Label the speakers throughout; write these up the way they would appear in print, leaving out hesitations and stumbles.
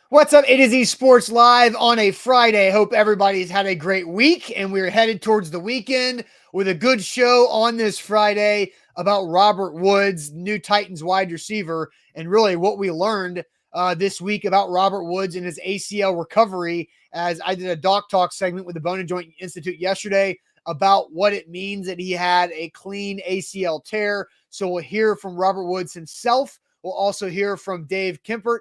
Speaker 1: What's up? It is eSports Live on a Friday. Hope everybody's had a great week, and we're headed towards the weekend with a good show on this Friday about Robert Woods, new Titans wide receiver, and really what we learned this week about Robert Woods and his ACL recovery. As I did a Doc Talk segment with the Bone and Joint Institute yesterday about what it means that he had a clean ACL tear. So we'll hear from Robert Woods himself. We'll also hear from Dave Kempert,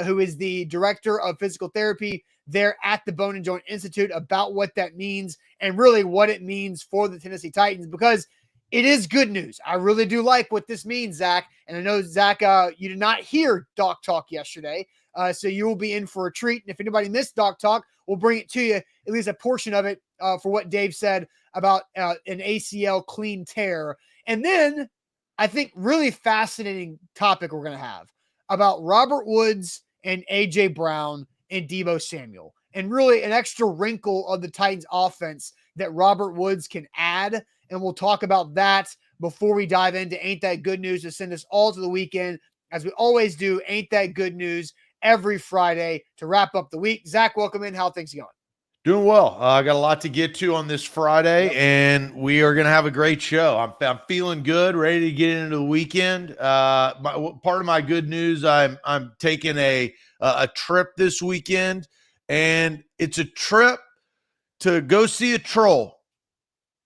Speaker 1: who is the director of physical therapy there at the Bone and Joint Institute, about what that means and really what it means for the Tennessee Titans, because it is good news. I really do like what this means, Zach. And I know, Zach, you did not hear Doc Talk yesterday, so you will be in for a treat. And if anybody missed Doc Talk, we'll bring it to you, at least a portion of it, for what Dave said about an ACL clean tear. And then I think really fascinating topic we're going to have about Robert Woods and A.J. Brown and Deebo Samuel, and really an extra wrinkle of the Titans offense that Robert Woods can add. And we'll talk about that before we dive into Ain't That Good News to send us all to the weekend. As we always do, Ain't That Good News every Friday to wrap up the week. Zach, welcome in. How are things going?
Speaker 2: Doing well. I got a lot to get to on this Friday, and we are going to have a great show. I'm feeling good, ready to get into the weekend. Part of my good news, I'm taking a trip this weekend, and it's a trip to go see a troll.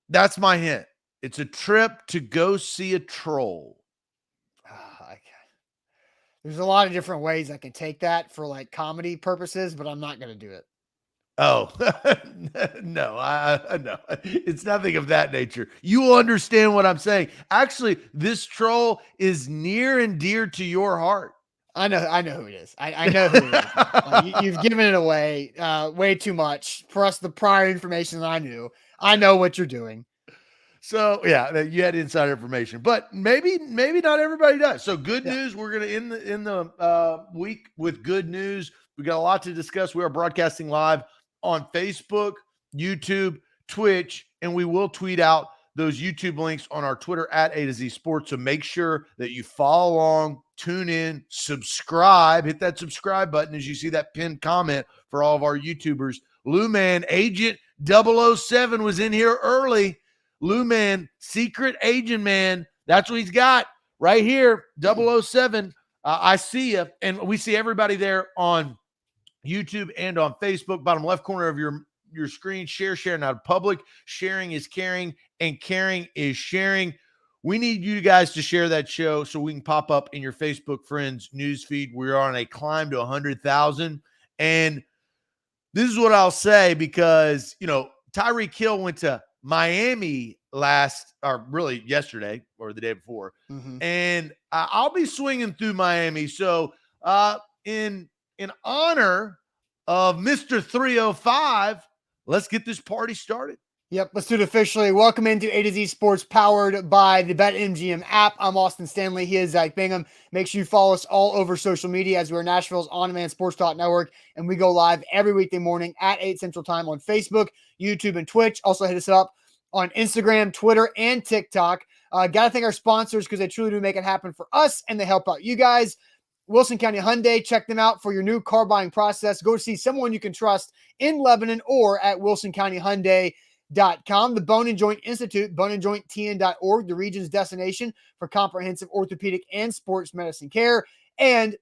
Speaker 2: That's my hint. It's a trip to go see a troll.
Speaker 1: There's a lot of different ways I can take that for like comedy purposes, but I'm not going to do it.
Speaker 2: Oh, no, it's nothing of that nature. You will understand what I'm saying. Actually, this troll is near and dear to your heart.
Speaker 1: I know who it is. I know who it is. You've given it away way too much. Plus the prior information that I knew. I know what you're doing.
Speaker 2: So yeah, you had inside information, but maybe not everybody does. So good news. We're going to end the week with good news. We got a lot to discuss. We are broadcasting live on Facebook, YouTube, Twitch, and we will tweet out those YouTube links on our Twitter at A to Z Sports. So make sure that you follow along, tune in, subscribe, hit that subscribe button as you see that pinned comment for all of our YouTubers. Lou Man, Agent 007 was in here early. Lou Man, secret agent man. That's what he's got right here, 007. I see you, and we see everybody there on YouTube and on Facebook. Bottom left corner of your screen, share now. Public sharing is caring, and caring is sharing. We need you guys to share that show so we can pop up in your Facebook friends news feed. We're on a climb to 100,000, and this is what I'll say, because Tyreek Hill went to Miami yesterday or the day before, and I'll be swinging through Miami. So in honor of Mr. 305, let's get this party started.
Speaker 1: Yep, let's do it officially. Welcome into A to Z Sports, powered by the BetMGM app. I'm Austin Stanley. He is Zach Bingham. Make sure you follow us all over social media, as we're Nashville's on-demand sports talk network, and we go live every weekday morning at 8 Central Time on Facebook, YouTube, and Twitch. Also hit us up on Instagram, Twitter, and TikTok. Got to thank our sponsors, because they truly do make it happen for us, and they help out you guys. Wilson County Hyundai, check them out for your new car buying process. Go see someone you can trust in Lebanon or at wilsoncountyhyundai.com. The Bone and Joint Institute, boneandjointtn.org, the region's destination for comprehensive orthopedic and sports medicine care. And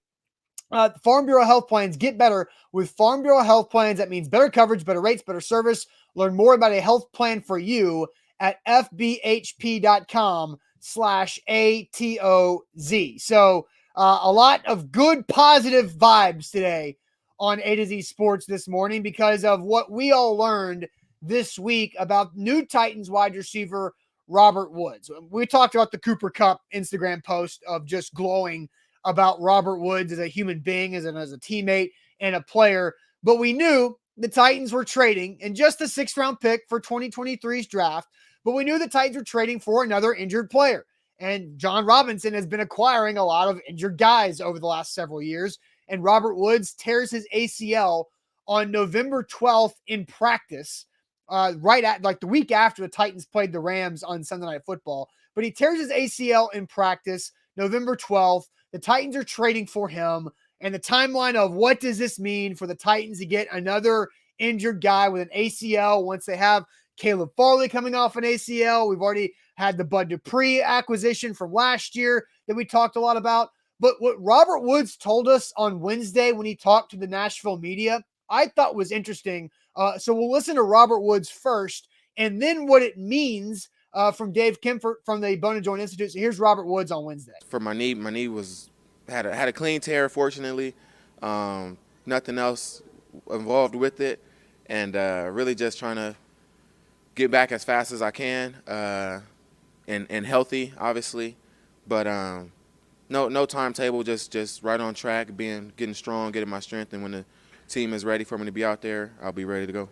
Speaker 1: Farm Bureau Health Plans. Get better with Farm Bureau Health Plans. That means better coverage, better rates, better service. Learn more about a health plan for you at fbhp.com/ATOZ. So a lot of good, positive vibes today on A to Z Sports this morning, because of what we all learned this week about new Titans wide receiver Robert Woods. We talked about the Cooper Kupp Instagram post of just glowing about Robert Woods as a human being, as a teammate and a player. But we knew the Titans were trading in just a 6th-round pick for 2023's draft, but we knew the Titans were trading for another injured player. And John Robinson has been acquiring a lot of injured guys over the last several years. And Robert Woods tears his ACL on November 12th in practice, right at like the week after the Titans played the Rams on Sunday Night Football. But he tears his ACL in practice November 12th. The Titans are trading for him. and the timeline of what does this mean for the Titans to get another injured guy with an ACL once they have Caleb Farley coming off an ACL. We've already had the Bud Dupree acquisition from last year that we talked a lot about. But what Robert Woods told us on Wednesday when he talked to the Nashville media, I thought was interesting. So we'll listen to Robert Woods first, and then what it means from Dave Kempfert from the Bone and Joint Institute. So here's Robert Woods on Wednesday.
Speaker 3: For my knee had a clean tear, fortunately. Nothing else involved with it, and really just trying to get back as fast as I can, and healthy, obviously. But no timetable, just right on track, getting strong, getting my strength, and when the team is ready for me to be out there, I'll be ready to go.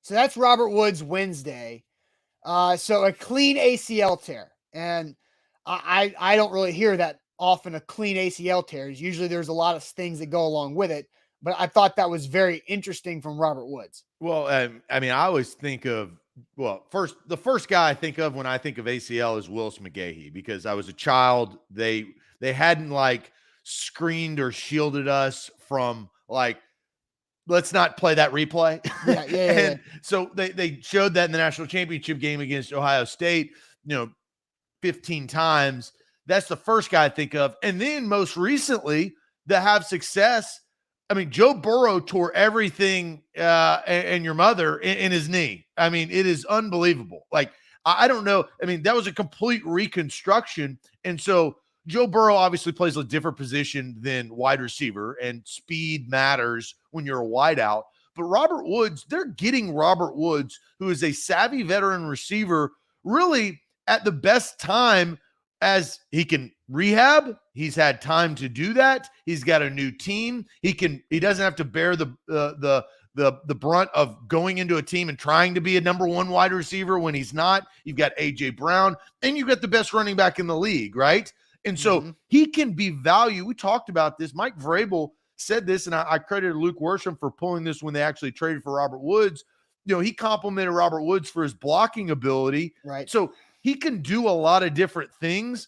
Speaker 1: So that's Robert Woods Wednesday. So a clean ACL tear, and I don't really hear that often, a clean ACL tear. Usually there's a lot of things that go along with it, but I thought that was very interesting from Robert Woods.
Speaker 2: Well, I mean, I always think of, the first guy I think of when I think of ACL is Willis McGahee, because I was a child. They hadn't like screened or shielded us from like, let's not play that replay. And so they showed that in the national championship game against Ohio State, 15 times. That's the first guy I think of. And then most recently to have success, I mean, Joe Burrow tore everything and your mother in his knee. I mean, it is unbelievable. Like, I don't know. I mean, that was a complete reconstruction. And so Joe Burrow obviously plays a different position than wide receiver, and speed matters when you're a wideout. But Robert Woods, they're getting Robert Woods, who is a savvy veteran receiver, really at the best time as he can rehab. He's had time to do that. He's got a new team. He doesn't have to bear the brunt of going into a team and trying to be a number one wide receiver when he's not. You've got AJ Brown, and you've got the best running back in the league, right? And so he can be value. We talked about this. Mike Vrabel said this, and I credited Luke Worsham for pulling this when they actually traded for Robert Woods. He complimented Robert Woods for his blocking ability.
Speaker 1: Right.
Speaker 2: So he can do a lot of different things.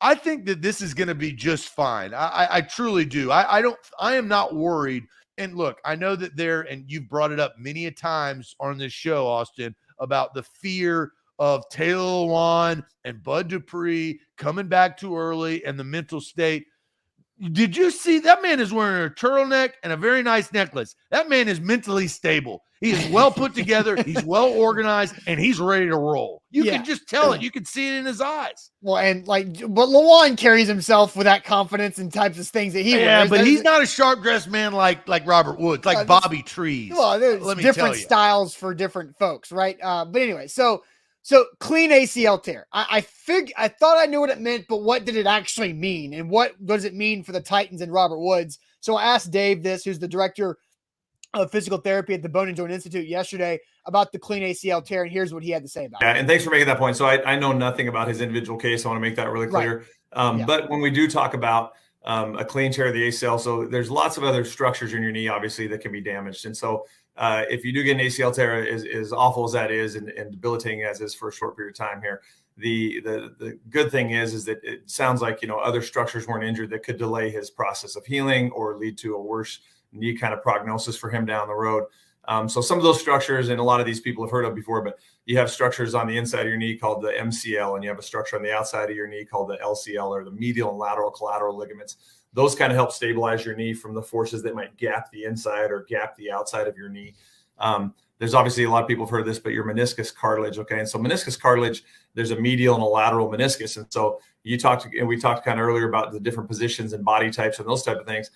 Speaker 2: I think that this is going to be just fine. I truly do. I am not worried. And look, I know that and you've brought it up many a times on this show, Austin, about the fear of Taylor Lewan and Bud Dupree coming back too early and the mental state. Did you see that man is wearing a turtleneck and a very nice necklace? That man is mentally stable. He is well put together. He's well organized, and he's ready to roll. You can just tell it. You can see it in his eyes.
Speaker 1: Well, and but Lewan carries himself with that confidence and types of things that he wears.
Speaker 2: Yeah, but he's not a sharp-dressed man like Robert Woods, like Bobby Trees.
Speaker 1: Well, there's different styles for different folks, right? But anyway, so clean ACL tear. I thought I knew what it meant, but what did it actually mean? And what does it mean for the Titans and Robert Woods? So I asked Dave this, who's the director of physical therapy at the Bone and Joint Institute, yesterday about the clean ACL tear, and here's what he had to say about it.
Speaker 4: And thanks for making that point. So I know nothing about his individual case. I want to make that really clear. Right. But when we do talk about a clean tear of the ACL, so there's lots of other structures in your knee, obviously, that can be damaged. And so if you do get an ACL tear, as awful as that is and debilitating as is for a short period of time here, the good thing is that it sounds like, other structures weren't injured that could delay his process of healing or lead to a worse knee kind of prognosis for him down the road. So some of those structures, and a lot of these people have heard of before, but you have structures on the inside of your knee called the MCL, and you have a structure on the outside of your knee called the LCL, or the medial and lateral collateral ligaments. Those kind of help stabilize your knee from the forces that might gap the inside or gap the outside of your knee. There's obviously a lot of people have heard of this, but your meniscus cartilage. Okay. And so meniscus cartilage, there's a medial and a lateral meniscus. And so we talked kind of earlier about the different positions and body types and those type of things.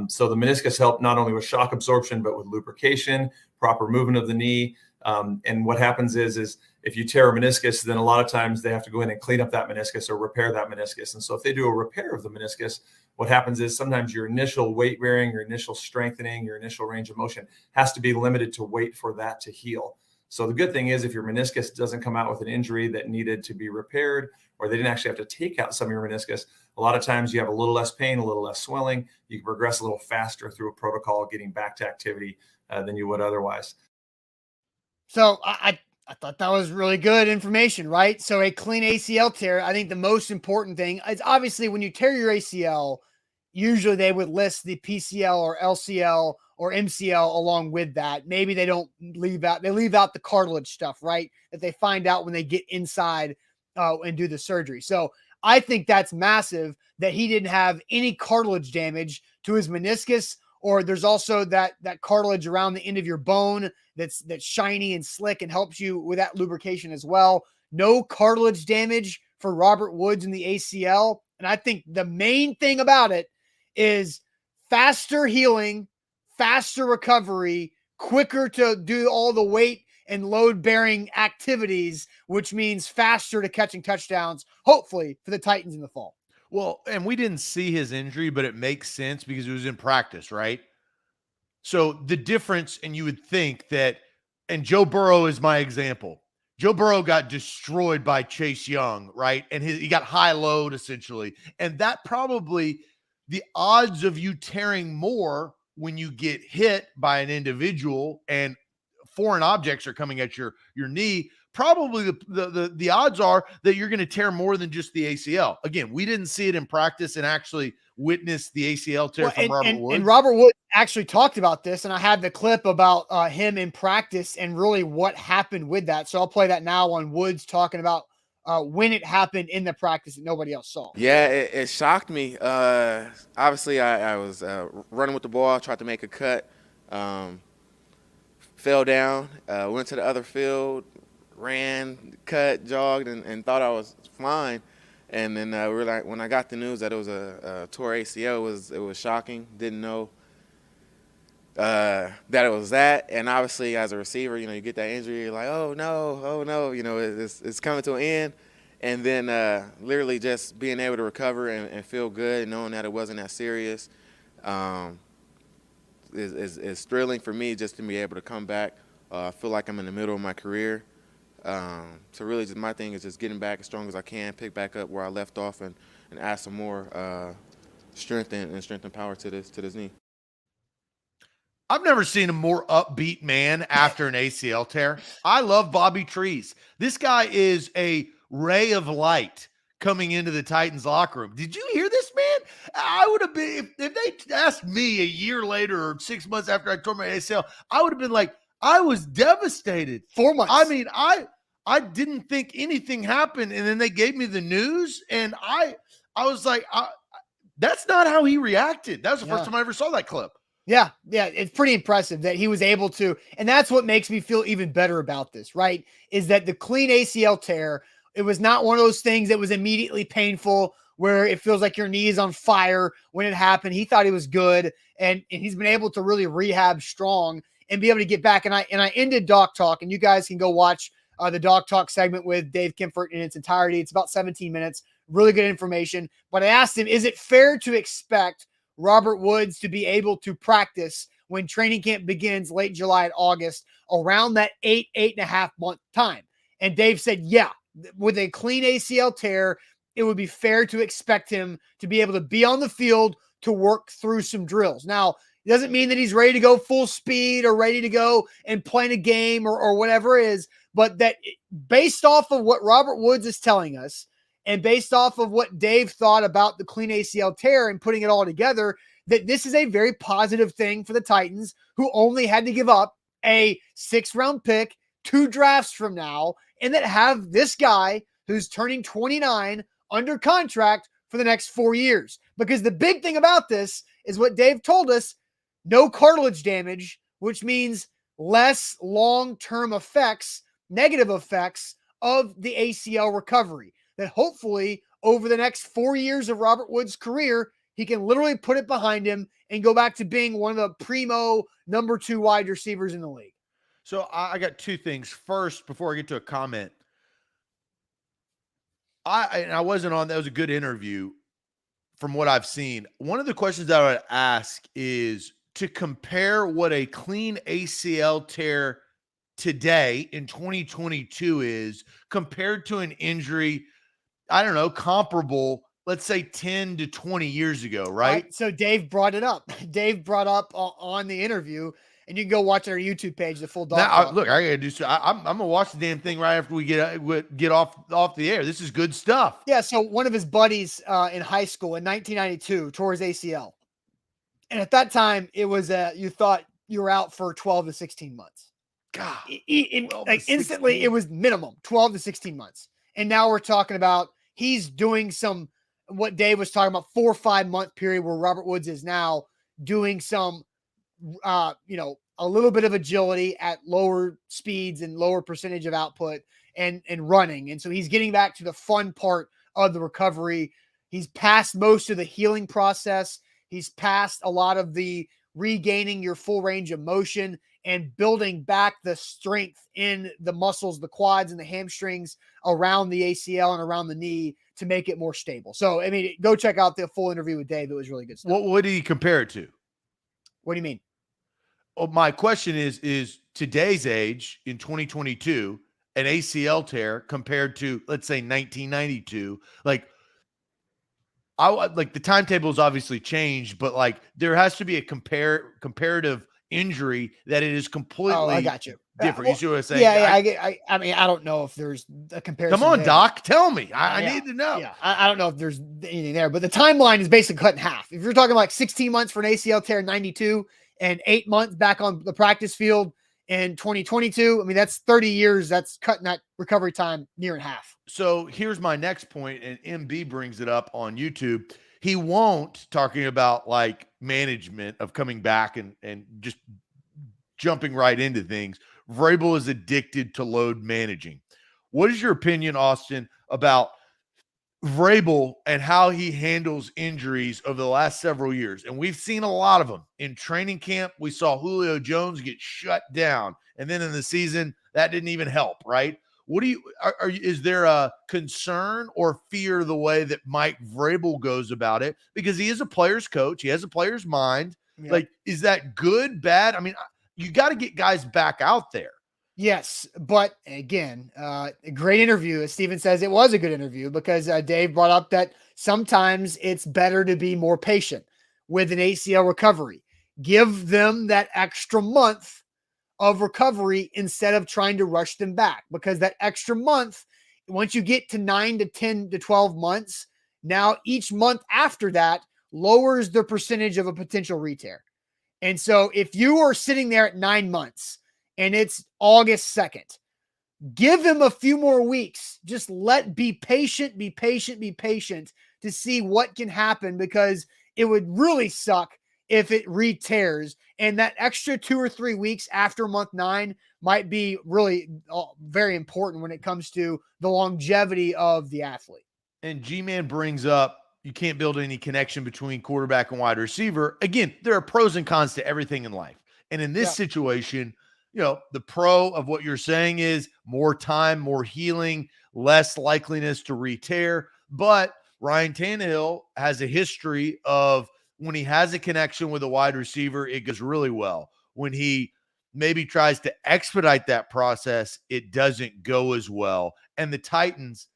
Speaker 4: So the meniscus help not only with shock absorption, but with lubrication, proper movement of the knee. And what happens is if you tear a meniscus, then a lot of times they have to go in and clean up that meniscus or repair that meniscus. And so if they do a repair of the meniscus, what happens is sometimes your initial weight bearing, your initial strengthening, your initial range of motion has to be limited to wait for that to heal. So the good thing is if your meniscus doesn't come out with an injury that needed to be repaired, or they didn't actually have to take out some of your meniscus, a lot of times you have a little less pain, a little less swelling. You can progress a little faster through a protocol getting back to activity than you would otherwise.
Speaker 1: So I thought that was really good information, right? So a clean ACL tear, I think the most important thing is obviously when you tear your ACL, usually they would list the PCL or LCL or MCL along with that. Maybe they don't leave out, they leave out the cartilage stuff, right? That they find out when they get inside and do the surgery. So I think that's massive that he didn't have any cartilage damage to his meniscus, or there's also that cartilage around the end of your bone that's shiny and slick and helps you with that lubrication as well. No cartilage damage for Robert Woods in the ACL. And I think the main thing about it is faster healing, faster recovery, quicker to do all the weight and load bearing activities, which means faster to catching touchdowns, hopefully for the Titans in the fall.
Speaker 2: Well, and we didn't see his injury, but it makes sense because it was in practice, right? So the difference, and you would think that, and Joe Burrow is my example. Joe Burrow got destroyed by Chase Young, right? And he got high load essentially. And that probably, the odds of you tearing more when you get hit by an individual and foreign objects are coming at your knee, probably the odds are that you're going to tear more than just the ACL. Again, we didn't see it in practice and actually witness the ACL tear from Robert Woods.
Speaker 1: And Robert Woods actually talked about this, and I had the clip about him in practice and really what happened with that. So I'll play that now on Woods talking about when it happened in the practice that nobody else saw.
Speaker 3: Yeah, it shocked me. Obviously, I was running with the ball, tried to make a cut, fell down, went to the other field, ran, cut, jogged, and thought I was fine. And then when I got the news that it was a tore ACL, it was shocking. Didn't know that it was that. And obviously, as a receiver, you get that injury, you're like, oh no, it's coming to an end. And then literally just being able to recover and feel good, and knowing that it wasn't that serious, is thrilling for me, just to be able to come back. I feel like I'm in the middle of my career. So really, just my thing is just getting back as strong as I can, pick back up where I left off, and add some more strength and power to this knee.
Speaker 2: I've never seen a more upbeat man after an ACL tear. I love Bobby Trees. This guy is a ray of light coming into the Titans locker room. Did you hear this, man? I would have been, if they asked me a year later or 6 months after I tore my ACL, I would have been like, I was devastated.
Speaker 1: 4 months.
Speaker 2: I mean, I didn't think anything happened, and then they gave me the news, and I was like, that's not how he reacted. That was the first time I ever saw that clip.
Speaker 1: Yeah, it's pretty impressive that he was able to, and that's what makes me feel even better about this, right? Is that the clean ACL tear, it was not one of those things that was immediately painful where it feels like your knee is on fire when it happened. He thought he was good, and he's been able to really rehab strong and be able to get back. And I ended Doc Talk, and you guys can go watch the Doc Talk segment with Dave Kimfort in its entirety. It's about 17 minutes, really good information. But I asked him, is it fair to expect Robert Woods to be able to practice when training camp begins late July and August, around that 8.5 month time? And Dave said, yeah, with a clean ACL tear, it would be fair to expect him to be able to be on the field to work through some drills. Now, it doesn't mean that he's ready to go full speed or ready to go and play in a game or whatever it is, but that based off of what Robert Woods is telling us, and based off of what Dave thought about the clean ACL tear and putting it all together, that this is a very positive thing for the Titans, who only had to give up a 6th-round pick 2 drafts from now, and that have this guy who's turning 29 under contract for the next 4 years. Because the big thing about this is what Dave told us: no cartilage damage, which means less long-term effects, negative effects of the ACL recovery. That hopefully over the next 4 years of Robert Woods' career, he can literally put it behind him and go back to being one of the primo number 2 wide receivers in the league.
Speaker 2: So I got 2 things. First, before I get to a comment, I wasn't on, that was a good interview from what I've seen. One of the questions that I would ask is to compare what a clean ACL tear today in 2022 is compared to an injury, I don't know, comparable, let's say 10 to 20 years ago, right?
Speaker 1: So Dave brought it up. Dave brought up on the interview, and you can go watch our YouTube page, the full dog.
Speaker 2: Now, look, I gotta do so. I'm gonna watch the damn thing right after we get off the air. This is good stuff.
Speaker 1: Yeah. So one of his buddies in high school in 1992 tore his ACL, and at that time it was you thought you were out for 12 to 16 months.
Speaker 2: God,
Speaker 1: like instantly it was minimum 12 to 16 months, and now we're talking about he's doing some what Dave was talking about 4 or 5 month period where Robert Woods is now doing some a little bit of agility at lower speeds and lower percentage of output and running. And so he's getting back to the fun part of the recovery. He's past most of the healing process. He's past a lot of the regaining your full range of motion and building back the strength in the muscles, the quads and the hamstrings around the ACL and around the knee to make it more stable. So, I mean, go check out the full interview with Dave. It was really good stuff.
Speaker 2: What did he compare it to?
Speaker 1: What do you mean?
Speaker 2: Oh, my question is today's age in 2022, an ACL tear compared to, let's say, 1992, like the timetable has obviously changed, but like there has to be a comparative injury that it is completely
Speaker 1: I got you.
Speaker 2: different. You see what I'm saying?
Speaker 1: Yeah, I mean, I don't know if there's a comparison.
Speaker 2: Come on,
Speaker 1: there.
Speaker 2: Doc, tell me. I need to know.
Speaker 1: Yeah, I don't know if there's anything there, but the timeline is basically cut in half. If you're talking like 16 months for an ACL tear in 92 and 8 months back on the practice field in 2022, I mean, that's 30 years. That's cutting that recovery time near in half.
Speaker 2: So here's my next point, and MB brings it up on YouTube. He won't talking about like management of coming back and just jumping right into things. Vrabel is addicted to load managing. What is your opinion, Austin, about Vrabel and how he handles injuries over the last several years? And we've seen a lot of them. In training camp, we saw Julio Jones get shut down. And then in the season, that didn't even help, right? What do you is there a concern or fear the way that Mike Vrabel goes about it? Because he is a player's coach. He has a player's mind. Yeah. Like, is that good, bad? I mean, you got to get guys back out there.
Speaker 1: Yes. But again, a great interview. As Steven says, it was a good interview because Dave brought up that sometimes it's better to be more patient with an ACL recovery. Give them that extra month of recovery instead of trying to rush them back, because that extra month, once you get to 9 to 10 to 12 months, now each month after that lowers the percentage of a potential re-tear. And so if you are sitting there at 9 months and it's August 2nd, give him a few more weeks. Just be patient to see what can happen, because it would really suck if it re-tears, and that extra 2 or 3 weeks after month 9 might be really very important when it comes to the longevity of the athlete.
Speaker 2: And G-Man brings up, you can't build any connection between quarterback and wide receiver. Again, there are pros and cons to everything in life. And in this situation, the pro of what you're saying is more time, more healing, less likeliness to re-tear. But Ryan Tannehill has a history of, when he has a connection with a wide receiver, it goes really well. When he maybe tries to expedite that process, it doesn't go as well. And the Titans,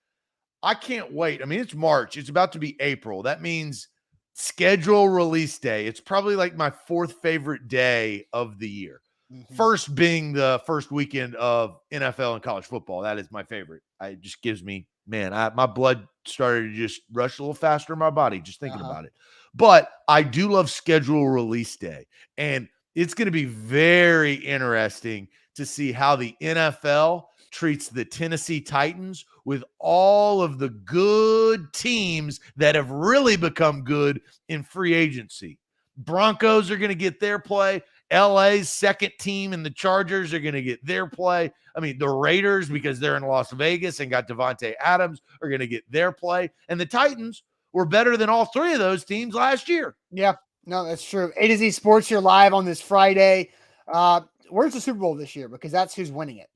Speaker 2: I can't wait. I mean, it's March. It's about to be April. That means schedule release day. It's probably like my 4th favorite day of the year. Mm-hmm. First being the first weekend of NFL and college football. That is my favorite. It just gives me, my blood started to just rush a little faster in my body just thinking about it. But I do love schedule release day. And it's going to be very interesting to see how the NFL treats the Tennessee Titans with all of the good teams that have really become good in free agency. Broncos are going to get their play. LA's second team and the Chargers are going to get their play. I mean, the Raiders, because they're in Las Vegas and got Devontae Adams, are going to get their play. And the Titans were better than all 3 of those teams last year.
Speaker 1: Yeah, no, that's true. A to Z Sports here live on this Friday. Where's the Super Bowl this year? Because that's who's winning it.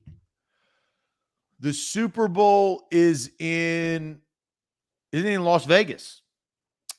Speaker 2: The Super Bowl is in Las Vegas.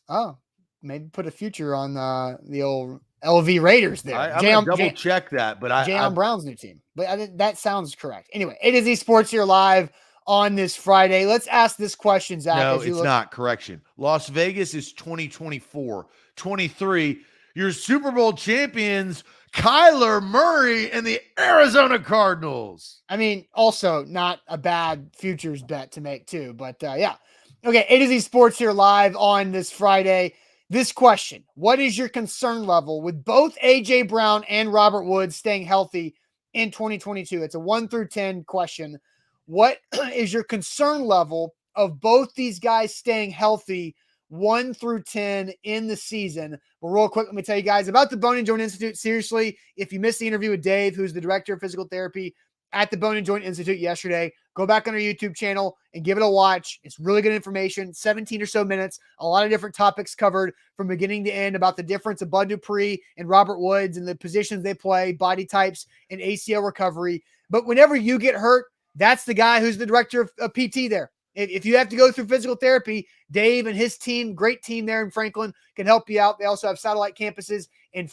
Speaker 1: Oh, maybe put a future on the old LV Raiders there.
Speaker 2: I'm going to double check that, but
Speaker 1: Jaylen Brown's new team. But that sounds correct. Anyway, A to Z Sports here live on this Friday. Let's ask this question, Zach.
Speaker 2: No, it's not. Correction. Las Vegas is 2024. 23, your Super Bowl champions, Kyler Murray and the Arizona Cardinals.
Speaker 1: I mean, also not a bad futures bet to make too, but yeah. Okay, A to Z Sports here live on this Friday. This question, what is your concern level with both A.J. Brown and Robert Woods staying healthy in 2022? It's a 1 through 10 question. What is your concern level of both these guys staying healthy 1 through 10 in the season? But real quick, let me tell you guys about the Bone and Joint Institute. Seriously, if you missed the interview with Dave, who's the director of physical therapy at the Bone and Joint Institute yesterday, go back on our YouTube channel and give it a watch. It's really good information, 17 or so minutes, a lot of different topics covered from beginning to end about the difference of Bud Dupree and Robert Woods and the positions they play, body types, and ACL recovery. But whenever you get hurt, that's the guy who's the director of PT there. If you have to go through physical therapy, Dave and his team, great team there in Franklin, can help you out. They also have satellite campuses in in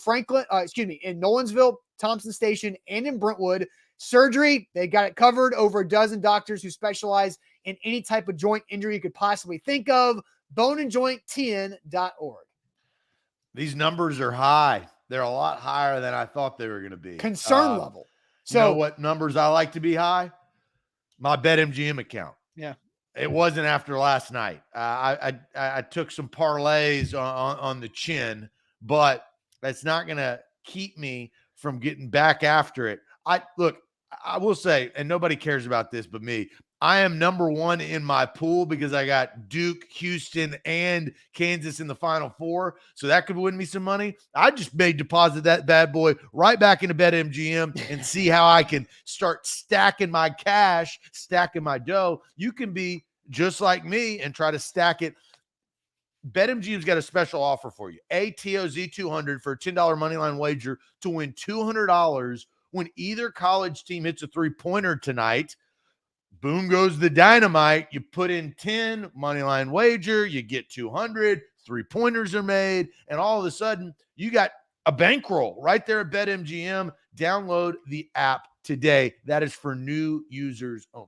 Speaker 1: Nolensville, Thompson Station, and in Brentwood. Surgery, they got it covered. Over a dozen doctors who specialize in any type of joint injury you could possibly think of. boneandjointtn.org.
Speaker 2: These numbers are high. They're a lot higher than I thought they were going to be.
Speaker 1: Concern level. So,
Speaker 2: you know what numbers I like to be high? My BetMGM account.
Speaker 1: Yeah.
Speaker 2: It wasn't after last night. I took some parlays on the chin, but that's not going to keep me from getting back after it. I will say, and nobody cares about this but me, I am number one in my pool because I got Duke, Houston, and Kansas in the Final Four. So that could win me some money. I just made deposit that bad boy right back into BetMGM and see how I can start stacking my cash, stacking my dough. You can be just like me and try to stack it. BetMGM's got a special offer for you. ATOZ 200 for a $10 moneyline wager to win $200 when either college team hits a three-pointer tonight. Boom goes the dynamite. You put in 10, moneyline wager, you get 200, three-pointers are made, and all of a sudden, you got a bankroll right there at BetMGM. Download the app today. That is for new users only.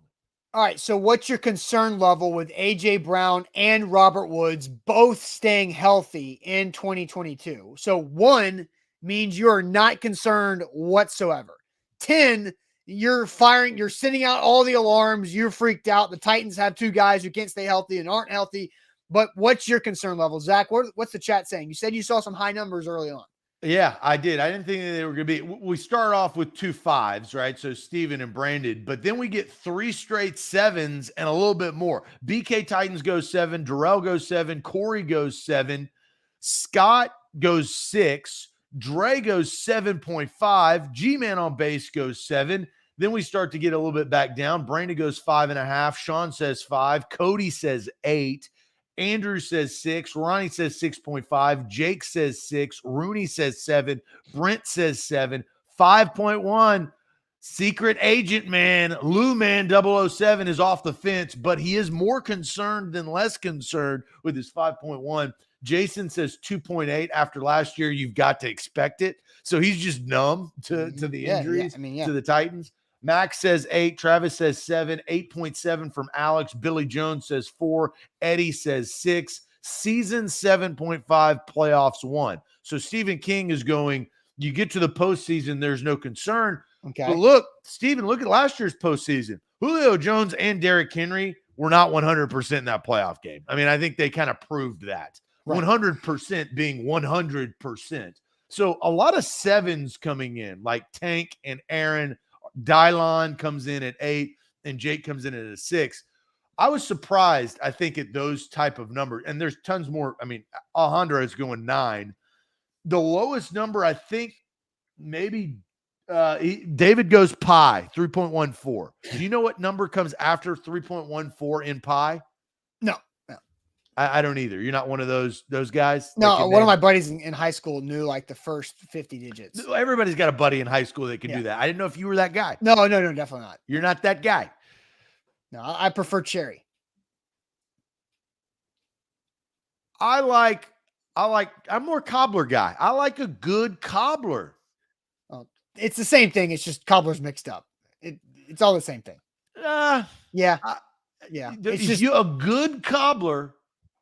Speaker 1: All right, so what's your concern level with A.J. Brown and Robert Woods both staying healthy in 2022? So 1 means you're not concerned whatsoever. 10, you're sending out all the alarms, you're freaked out. The Titans have 2 guys who can't stay healthy and aren't healthy. But what's your concern level? Zach, what's the chat saying? You said you saw some high numbers early on.
Speaker 2: Yeah, I did. I didn't think that they were going to be. We start off with 2 5s, right? So Steven and Brandon, but then we get 3 straight 7s and a little bit more. BK Titans goes 7, Darrell goes 7, Corey goes 7, Scott goes 6, Dre goes 7.5, G-Man on base goes 7. Then we start to get a little bit back down. Brandon goes 5.5. Sean says 5. Cody says 8. Andrew says 6. Ronnie says 6.5. Jake says 6. Rooney says 7. Brent says 7. 5.1. Secret agent man, Lou Man 007 is off the fence, but he is more concerned than less concerned with his 5.1. Jason says 2.8 after last year. You've got to expect it. So he's just numb to the injuries to the Titans. Max says 8. Travis says 7. 8.7 from Alex. Billy Jones says 4. Eddie says 6. Season 7.5, playoffs 1. So Stephen King is going, you get to the postseason, there's no concern.
Speaker 1: Okay.
Speaker 2: But look, Stephen, look at last year's postseason. Julio Jones and Derrick Henry were not 100% in that playoff game. I mean, I think they kind of proved that. Right. 100% being 100%. So a lot of 7s coming in, like Tank and Aaron. Dylon comes in at 8, and Jake comes in at a 6. I was surprised, I think, at those type of numbers. And there's tons more. I mean, Alejandro is going 9. The lowest number, I think, maybe David goes pi, 3.14. Do you know what number comes after 3.14 in pi?
Speaker 1: No.
Speaker 2: I don't either. You're not one of those guys?
Speaker 1: No, one of my buddies in high school knew like the first 50 digits.
Speaker 2: Everybody's got a buddy in high school that can do that. I didn't know if you were that guy.
Speaker 1: No, definitely not.
Speaker 2: You're not that guy.
Speaker 1: No, I prefer cherry.
Speaker 2: I'm more cobbler guy. I like a good cobbler.
Speaker 1: Oh, it's the same thing. It's just cobblers mixed up. It's all the same thing. Yeah.
Speaker 2: It's just you a good cobbler.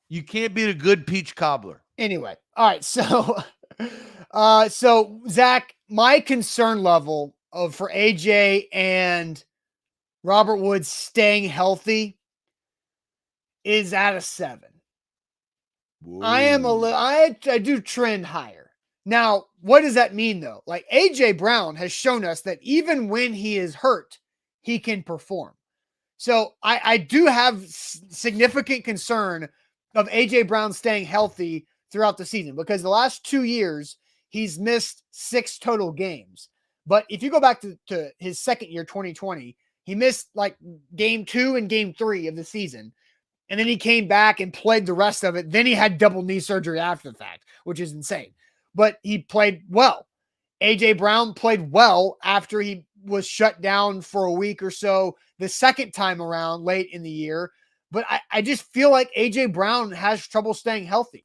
Speaker 2: You can't beat a good peach cobbler.
Speaker 1: Anyway, all right. So So Zach, my concern level for AJ and Robert Woods staying healthy is at a 7. I do trend higher. Now, what does that mean though? Like AJ Brown has shown us that even when he is hurt, he can perform. So I do have significant concern of AJ Brown staying healthy throughout the season, because the last 2 years he's missed 6 total games. But if you go back to his second year, 2020, he missed like game 2 and game 3 of the season. And then he came back and played the rest of it. Then he had double knee surgery after the fact, which is insane. But he played well. AJ Brown played well after he was shut down for a week or so the second time around late in the year. But I just feel like AJ Brown has trouble staying healthy.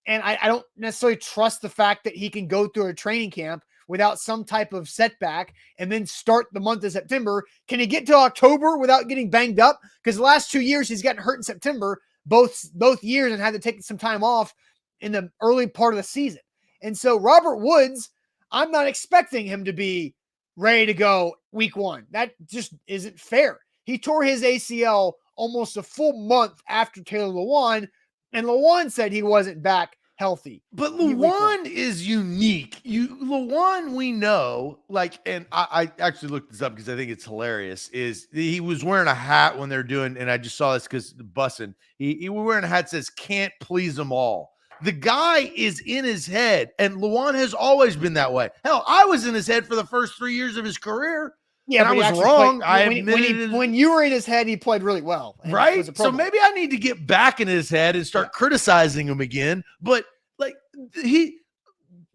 Speaker 1: And I don't necessarily trust the fact that he can go through a training camp without some type of setback and then start the month of September. Can he get to October without getting banged up? Because the last 2 years he's gotten hurt in September, both years, and had to take some time off in the early part of the season. And so Robert Woods, I'm not expecting him to be ready to go week 1. That just isn't fair. He tore his ACL almost a full month after Taylor Lewan, and Lewan said he wasn't back healthy.
Speaker 2: But Lewan is unique. Lewan, we know, like, and I actually looked this up because I think it's hilarious, is he was wearing a hat when they're doing, and I just saw this because bussing. He was wearing a hat that says, "Can't please them all." The guy is in his head, and Lewan has always been that way. Hell, I was in his head for the first 3 years of his career. Yeah, and I was wrong.
Speaker 1: When you were in his head, he played really well.
Speaker 2: Right? So maybe I need to get back in his head and start criticizing him again. But like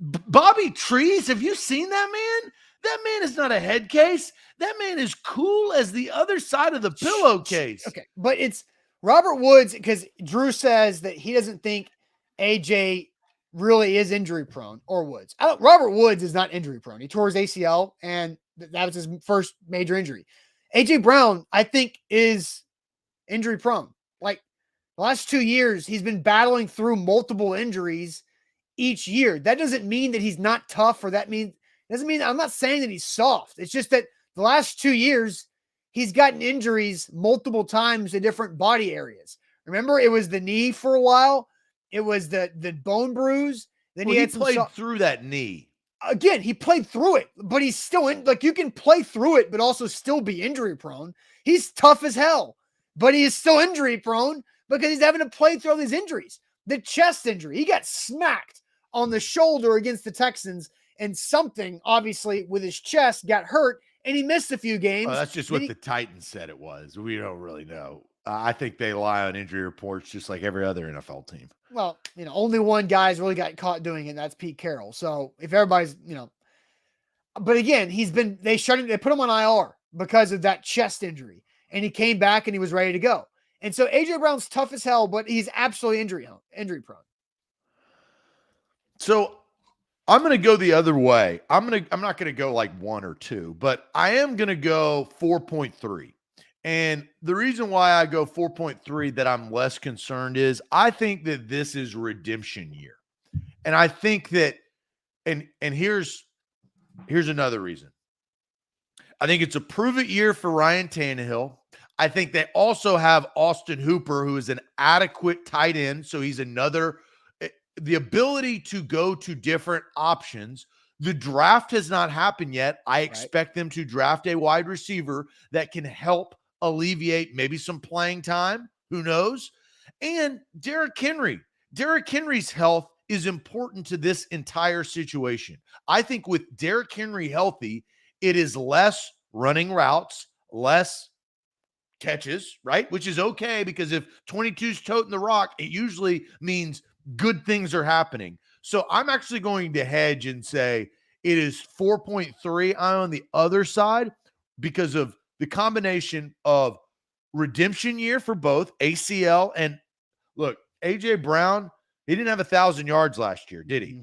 Speaker 2: Bobby Trees, have you seen that man? That man is not a head case. That man is cool as the other side of the pillowcase.
Speaker 1: Okay, but it's Robert Woods, because Drew says that he doesn't think AJ really is injury prone, or Woods. Robert Woods is not injury prone. He tore his ACL, and that was his first major injury. AJ Brown, I think, is injury prone. Like the last 2 years, he's been battling through multiple injuries each year. That doesn't mean that he's not tough, or doesn't mean, I'm not saying that he's soft. It's just that the last 2 years, he's gotten injuries multiple times in different body areas. Remember, it was the knee for a while. It was the bone bruise. Then he
Speaker 2: played through that knee.
Speaker 1: Again, he played through it, but he's still in. Like, you can play through it, but also still be injury prone. He's tough as hell, but he is still injury prone because he's having to play through all these injuries. The chest injury, he got smacked on the shoulder against the Texans, and something obviously with his chest got hurt, and he missed a few games.
Speaker 2: Oh, that's just what the Titans said it was. We don't really know. I think they rely on injury reports just like every other NFL team.
Speaker 1: Well, only one guy's really got caught doing it, and that's Pete Carroll. So if everybody's, but again, they put him on IR because of that chest injury, and he came back and he was ready to go. And so AJ Brown's tough as hell, but he's absolutely injury prone.
Speaker 2: So I'm going to go the other way. I'm not going to go like 1 or 2, but I am going to go 4.3. And the reason why I go 4.3 that I'm less concerned is I think that this is redemption year. And I think that, and here's another reason. I think it's a prove-it year for Ryan Tannehill. I think they also have Austin Hooper, who is an adequate tight end. So he's the ability to go to different options. The draft has not happened yet. I expect them to draft a wide receiver that can help alleviate maybe some playing time. Who knows? And Derrick Henry. Derrick Henry's health is important to this entire situation. I think with Derrick Henry healthy, it is less running routes, less catches, right? Which is okay, because if 22's toting the rock, it usually means good things are happening. So I'm actually going to hedge and say it is 4.3. I'm on the other side because of the combination of redemption year for both ACL and look, AJ Brown, he didn't have 1,000 yards last year, did he?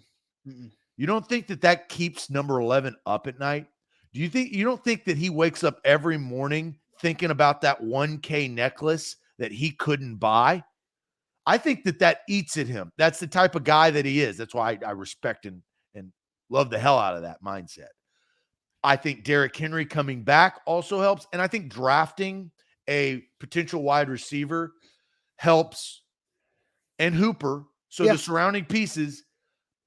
Speaker 2: Mm-mm. You don't think that keeps number 11 up at night? You don't think that he wakes up every morning thinking about that 1K necklace that he couldn't buy? I think that eats at him. That's the type of guy that he is. That's why I respect and Love the hell out of that mindset. I think Derrick Henry coming back also helps. And I think drafting a potential wide receiver helps, and Hooper. So the surrounding pieces,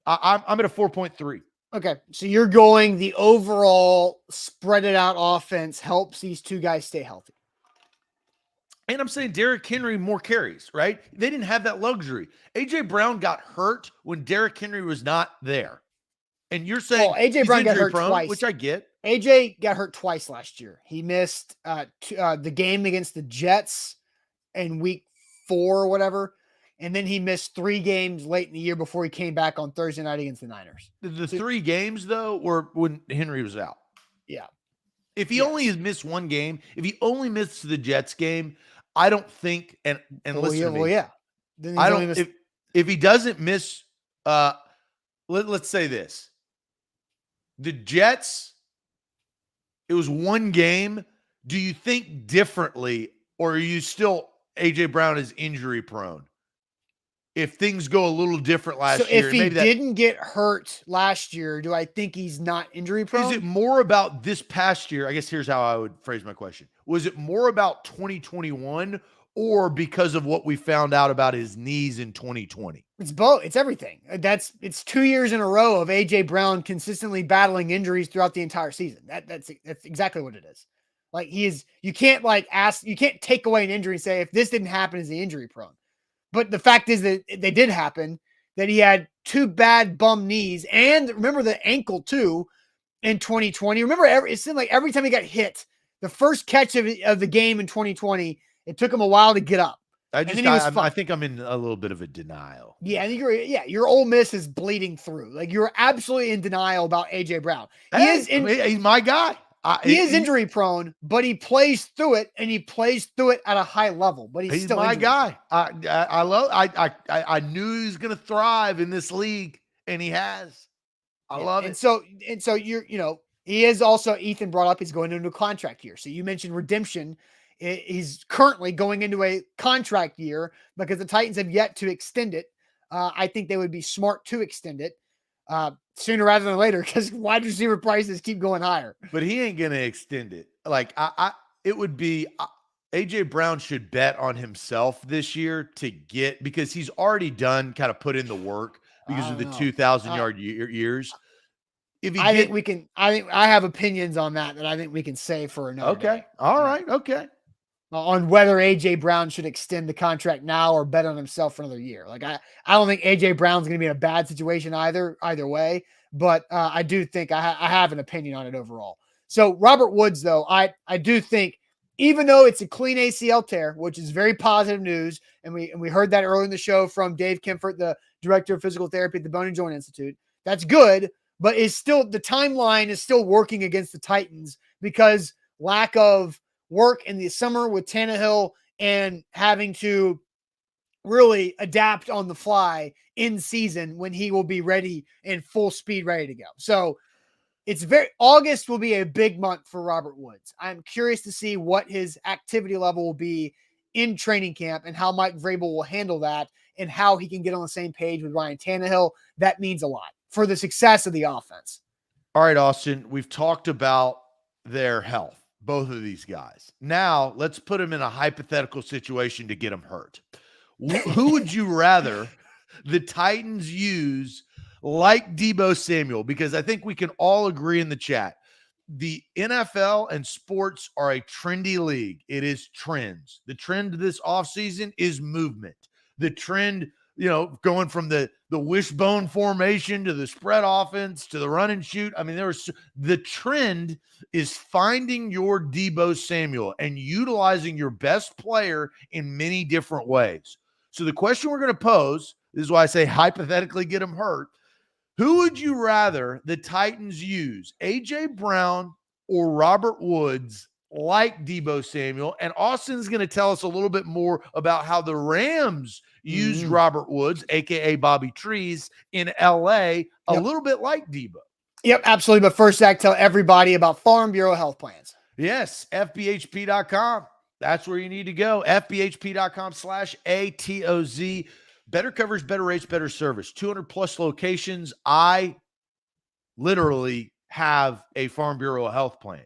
Speaker 2: I'm at a 4.3.
Speaker 1: Okay. So you're going the overall spread it out offense helps these two guys stay healthy.
Speaker 2: And I'm saying Derrick Henry more carries, right? They didn't have that luxury. A.J. Brown got hurt when Derrick Henry was not there. And you're saying
Speaker 1: A.J. Brown got hurt twice.
Speaker 2: Which I get.
Speaker 1: A.J. got hurt twice last year. He missed the game against the Jets in week 4 or whatever. And then he missed 3 games late in the year before he came back on Thursday night against the Niners.
Speaker 2: The 3 games, though, were when Henry was out.
Speaker 1: Yeah.
Speaker 2: If he only has missed 1 game, if he only missed the Jets game, I don't think, and listen to me.
Speaker 1: Then
Speaker 2: I don't, if he doesn't miss, let's say this. The Jets, it was 1 game. Do you think differently, or are you still A.J. Brown is injury prone? If things go a little different last year.
Speaker 1: If he didn't get hurt last year, do I think he's not injury prone?
Speaker 2: Is it more about this past year? I guess here's how I would phrase my question. Was it more about 2021 or because of what we found out about his knees in 2020?
Speaker 1: It's both. It's everything. It's 2 years in a row of A.J. Brown consistently battling injuries throughout the entire season. That's exactly what it is. Like you can't take away an injury and say, if this didn't happen, is he injury prone? But the fact is that they did happen, that he had 2 bad bum knees, and remember the ankle too in 2020. Remember, it seemed like every time he got hit, the first catch of the game in 2020, it took him a while to get up.
Speaker 2: I think I'm in a little bit of a denial.
Speaker 1: Yeah, I think your Ole Miss is bleeding through. Like, you're absolutely in denial about A.J. Brown.
Speaker 2: He's my guy.
Speaker 1: He is injury prone, but he plays through it, and he plays through it at a high level. But he's still
Speaker 2: my guy. I knew he was going to thrive in this league, and he has. I love it.
Speaker 1: And so he is also, Ethan brought up, he's going into a contract year. So you mentioned redemption. He's currently going into a contract year because the Titans have yet to extend it. I think they would be smart to extend it sooner rather than later, because wide receiver prices keep going higher.
Speaker 2: But he ain't going to extend it. Like, it would be A.J. Brown should bet on himself this year because he's already kind of put in the work because of the 2,000-yard years.
Speaker 1: I have opinions on that I think we can say for another day.
Speaker 2: All right. Okay.
Speaker 1: On whether A.J. Brown should extend the contract now or bet on himself for another year. Like, I don't think A.J. Brown's going to be in a bad situation either way, but I do think I have an opinion on it overall. So Robert Woods, though, I do think, even though it's a clean ACL tear, which is very positive news, and we heard that earlier in the show from Dave Kimfort, the director of physical therapy at the Bone and Joint Institute, that's good, but the timeline is still working against the Titans because lack of work in the summer with Tannehill and having to really adapt on the fly in season when he will be ready and full speed ready to go. So August will be a big month for Robert Woods. I'm curious to see what his activity level will be in training camp and how Mike Vrabel will handle that and how he can get on the same page with Ryan Tannehill. That means a lot for the success of the offense.
Speaker 2: All right, Austin, we've talked about their health. Both of these guys. Now, let's put them in a hypothetical situation to get them hurt. Who would you rather the Titans use like Deebo Samuel? Because I think we can all agree in the chat, the NFL and sports are a trendy league. It is trends. The trend this offseason is movement. The trend, going from the wishbone formation to the spread offense to the run and shoot. I mean, the trend is finding your Deebo Samuel and utilizing your best player in many different ways. So the question we're going to pose, this is why I say hypothetically get him hurt. Who would you rather the Titans use, A.J. Brown or Robert Woods, like Deebo Samuel? And Austin's going to tell us a little bit more about how the Rams used Robert Woods, a.k.a. Bobby Trees, in L.A., a little bit like Deebo.
Speaker 1: Yep, absolutely. But first, Zach, tell everybody about Farm Bureau Health Plans.
Speaker 2: Yes, FBHP.com. That's where you need to go. FBHP.com/ATOZ. Better coverage, better rates, better service. 200 plus locations. I literally have a Farm Bureau health plan.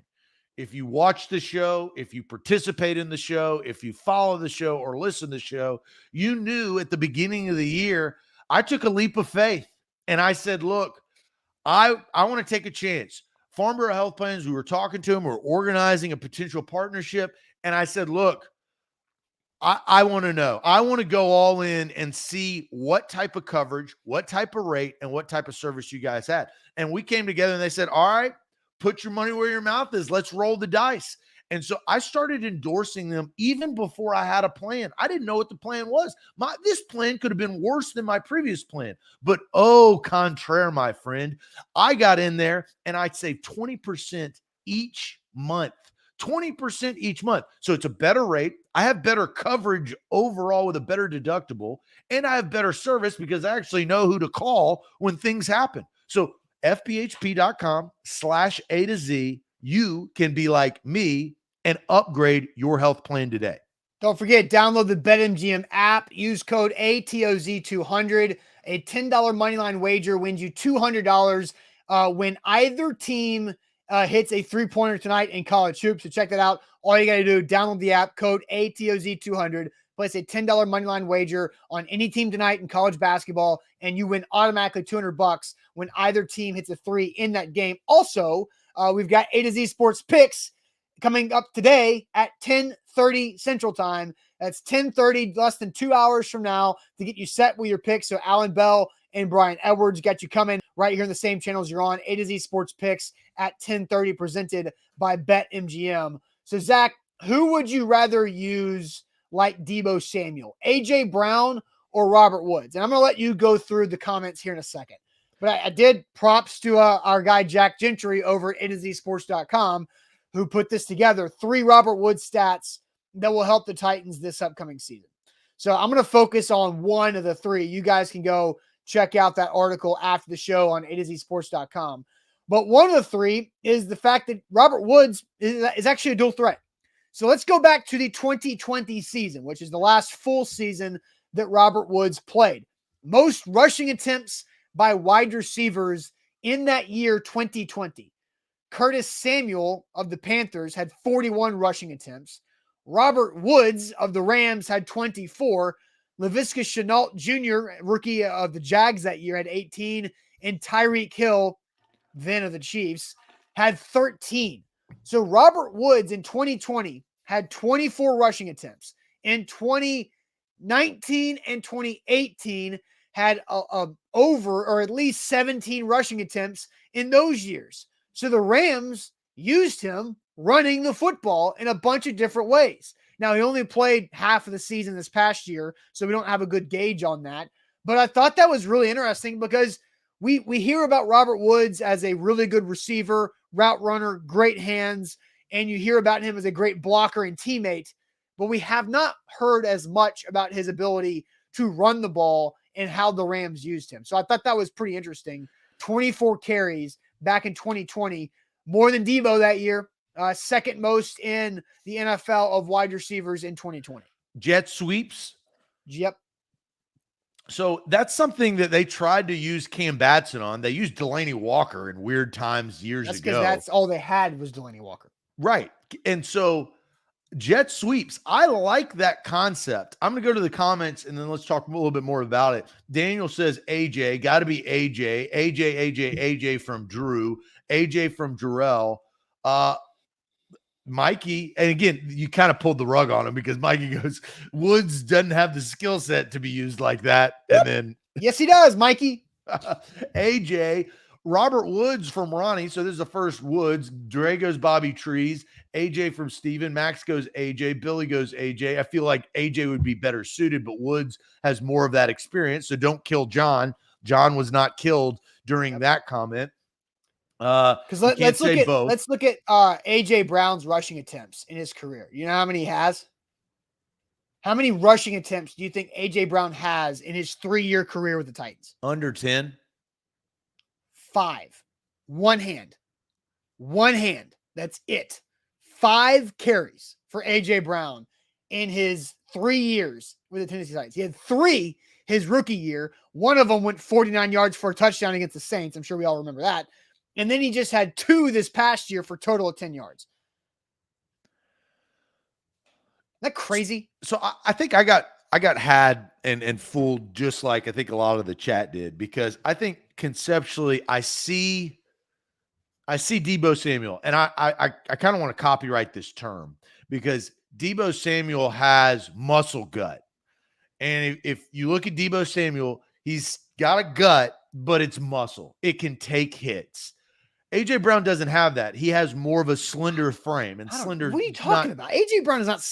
Speaker 2: If you watch the show, if you participate in the show, if you follow the show or listen to the show, you knew at the beginning of the year, I took a leap of faith and I said, look, I want to take a chance. Farm Bureau health plans, we were talking to them, we're organizing a potential partnership. And I said, look, I want to know. I want to go all in and see what type of coverage, what type of rate, and what type of service you guys had. And we came together and they said, all right, put your money where your mouth is. Let's roll the dice. And so I started endorsing them even before I had a plan. I didn't know what the plan was. This plan could have been worse than my previous plan. But au contraire, my friend, I got in there and I'd save 20% each month. 20% each month. So it's a better rate. I have better coverage overall with a better deductible, and I have better service because I actually know who to call when things happen. So fphp.com/A to Z, you can be like me and upgrade your health plan today.
Speaker 1: Don't forget, download the BetMGM app. Use code ATOZ200. A $10 moneyline wager wins you $200 when either team hits a three-pointer tonight in college hoops. So check that out. All you got to do, download the app, code ATOZ200, place a $10 moneyline wager on any team tonight in college basketball, and you win automatically $200 when either team hits a three in that game. Also, we've got A to Z Sports Picks coming up today at 10:30 Central Time. That's 10:30, less than 2 hours from now, to get you set with your picks. So Alan Bell and Brian Edwards got you coming right here in the same channels you're on. A to Z Sports Picks at 10:30, presented by BetMGM. So Zach, who would you rather use like Deebo Samuel, AJ Brown or Robert Woods? And I'm going to let you go through the comments here in a second. But I did props to our guy Jack Gentry over at AtoZSports.com, who put this together. 3 Robert Woods stats that will help the Titans this upcoming season. So I'm going to focus on one of the 3. You guys can go check out that article after the show on AtoZSports.com. But one of the 3 is the fact that Robert Woods is actually a dual threat. So let's go back to the 2020 season, which is the last full season that Robert Woods played. Most rushing attempts by wide receivers in that year, 2020. Curtis Samuel of the Panthers had 41 rushing attempts. Robert Woods of the Rams had 24. Laviska Shenault Jr., rookie of the Jags that year, had 18. And Tyreek Hill, then of the Chiefs, had 13. So Robert Woods in 2020 had 24 rushing attempts. In 2019 and 2018 had over or at least 17 rushing attempts in those years. So the Rams used him running the football in a bunch of different ways. Now, he only played half of the season this past year, so we don't have a good gauge on that. But I thought that was really interesting because we hear about Robert Woods as a really good receiver, route runner, great hands, and you hear about him as a great blocker and teammate, but we have not heard as much about his ability to run the ball and how the Rams used him. So I thought that was pretty interesting. 24 carries back in 2020, more than Deebo that year, second most in the NFL of wide receivers in 2020.
Speaker 2: Jet sweeps.
Speaker 1: Yep.
Speaker 2: So that's something that they tried to use Cam Batson on. They used Delaney Walker in weird times years ago.
Speaker 1: That's because that's all they had was Delaney Walker.
Speaker 2: Right. And so jet sweeps, I like that concept. I'm going to go to the comments and then let's talk a little bit more about it. Daniel says AJ, got to be AJ from Drew, AJ from Jarrell. Mikey, and again, you kind of pulled the rug on him because Mikey goes, Woods doesn't have the skill set to be used like that. And then
Speaker 1: yes, he does, Mikey.
Speaker 2: AJ, Robert Woods from Ronnie. So this is the first Woods. Dre goes Bobby Trees. AJ from Steven. Max goes AJ. Billy goes AJ. I feel like AJ would be better suited, but Woods has more of that experience. So don't kill John. John was not killed during that comment.
Speaker 1: Because let's look at AJ Brown's rushing attempts in his career. You know how many he has? How many rushing attempts do you think AJ Brown has in his 3-year career with the Titans?
Speaker 2: Under 10.
Speaker 1: 5. One hand. That's it. 5 carries for AJ Brown in his 3 years with the Tennessee Titans. He had 3 his rookie year. One of them went 49 yards for a touchdown against the Saints. I'm sure we all remember that. And then he just had 2 this past year for total of 10 yards. Isn't that crazy?
Speaker 2: So I think I got had and fooled just like I think a lot of the chat did, because I think conceptually I see Deebo Samuel, and I kind of want to copyright this term, because Deebo Samuel has muscle gut. And if you look at Deebo Samuel, he's got a gut, but it's muscle. It can take hits. AJ Brown doesn't have that. He has more of a slender frame, and slender.
Speaker 1: What are you talking about? AJ Brown is not.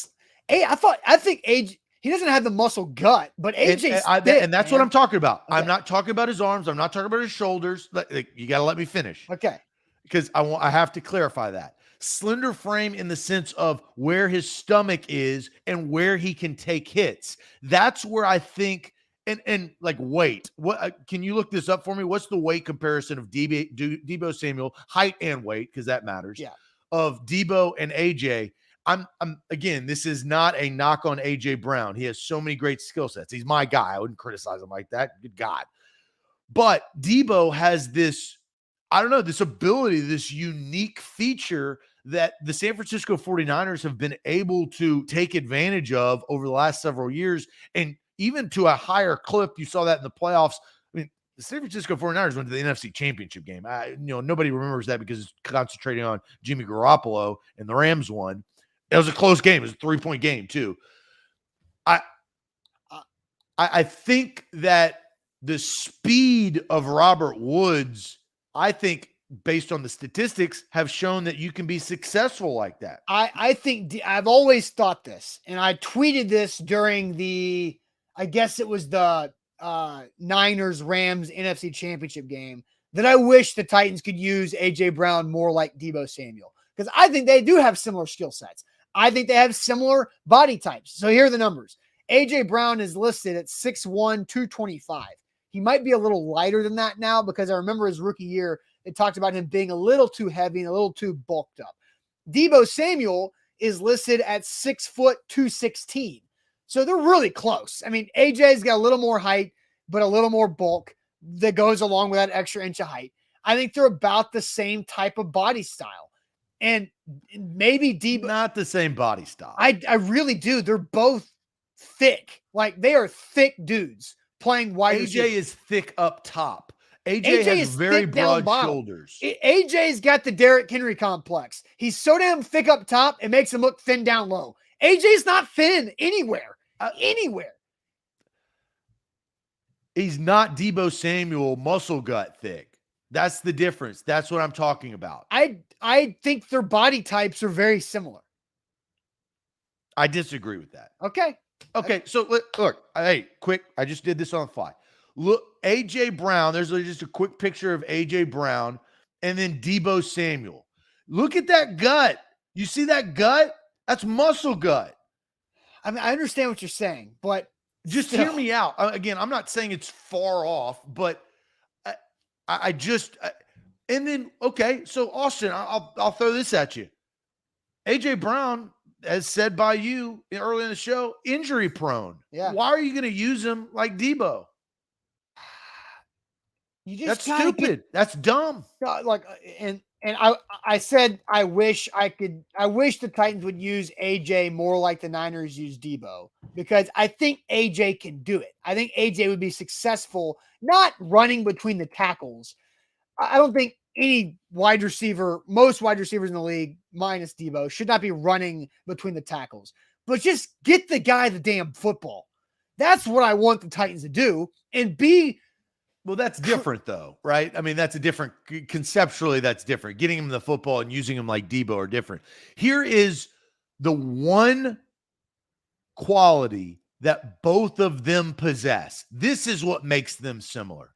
Speaker 1: I think AJ. He doesn't have the muscle gut, but AJ's thick,
Speaker 2: and that's
Speaker 1: man.
Speaker 2: what I'm talking about.
Speaker 1: Okay.
Speaker 2: I'm not talking about his arms. I'm not talking about his shoulders. You got to let me finish.
Speaker 1: Okay.
Speaker 2: Because I have to clarify that. Slender frame in the sense of where his stomach is and where he can take hits. That's where I think, and like weight. What can you look this up for me? What's the weight comparison of Deebo Samuel, height and weight, because that matters.
Speaker 1: Yeah.
Speaker 2: Of Deebo and AJ. I'm again, this is not a knock on AJ Brown. He has so many great skill sets. He's my guy. I wouldn't criticize him like that. Good God. But Deebo has this, I don't know, this ability, this unique feature that the San Francisco 49ers have been able to take advantage of over the last several years, and even to a higher clip. You saw that in the playoffs. I mean, the San Francisco 49ers went to the NFC Championship game. Nobody remembers that because it's concentrating on Jimmy Garoppolo, and the Rams won. It was a close game. It was a 3-point game too. I think that the speed of Robert Woods, I think, based on the statistics, have shown that you can be successful like that.
Speaker 1: I think I've always thought this, and I tweeted this during I guess it was the Niners Rams NFC Championship game, that I wish the Titans could use AJ Brown more like Deebo Samuel, because I think they do have similar skill sets. I think they have similar body types. So here are the numbers. AJ Brown is listed at 6'1", 225. He might be a little lighter than that now, because I remember his rookie year, they talked about him being a little too heavy and a little too bulked up. Deebo Samuel is listed at 6 foot 216. So they're really close. I mean, AJ's got a little more height, but a little more bulk that goes along with that extra inch of height. I think they're about the same type of body style. And maybe Deebo,
Speaker 2: not the same body style.
Speaker 1: I really do. They're both thick. Like, they are thick dudes playing wide receiver.
Speaker 2: AJ is thick up top. AJ has very broad shoulders.
Speaker 1: AJ's got the Derrick Henry complex. He's so damn thick up top, it makes him look thin down low. AJ's not thin anywhere. Anywhere.
Speaker 2: He's not Deebo Samuel muscle gut thick. That's the difference. That's what I'm talking about.
Speaker 1: I think their body types are very similar.
Speaker 2: I disagree with that.
Speaker 1: Okay.
Speaker 2: So look, hey, quick. I just did this on the fly. Look, AJ Brown. There's just a quick picture of AJ Brown and then Deebo Samuel. Look at that gut. You see that gut? That's muscle gut.
Speaker 1: I mean, I understand what you're saying, but
Speaker 2: just hear me out. Again, I'm not saying it's far off, but I just and then okay. So Austin, I'll throw this at you. AJ Brown, as said by you early in the show, injury prone.
Speaker 1: Yeah.
Speaker 2: Why are you going to use him like Deebo? That's stupid. That's dumb.
Speaker 1: Like, and I said I wish the Titans would use AJ more like the Niners use Deebo, because I think AJ can do it. I think AJ would be successful not running between the tackles. I don't think any wide receiver, most wide receivers in the league, minus Deebo, should not be running between the tackles. But just get the guy the damn football. That's what I want the Titans to do. And
Speaker 2: well, that's different though, right? I mean, that's a different, conceptually, that's different. Getting him the football and using him like Deebo are different. Here is the one quality that both of them possess. This is what makes them similar.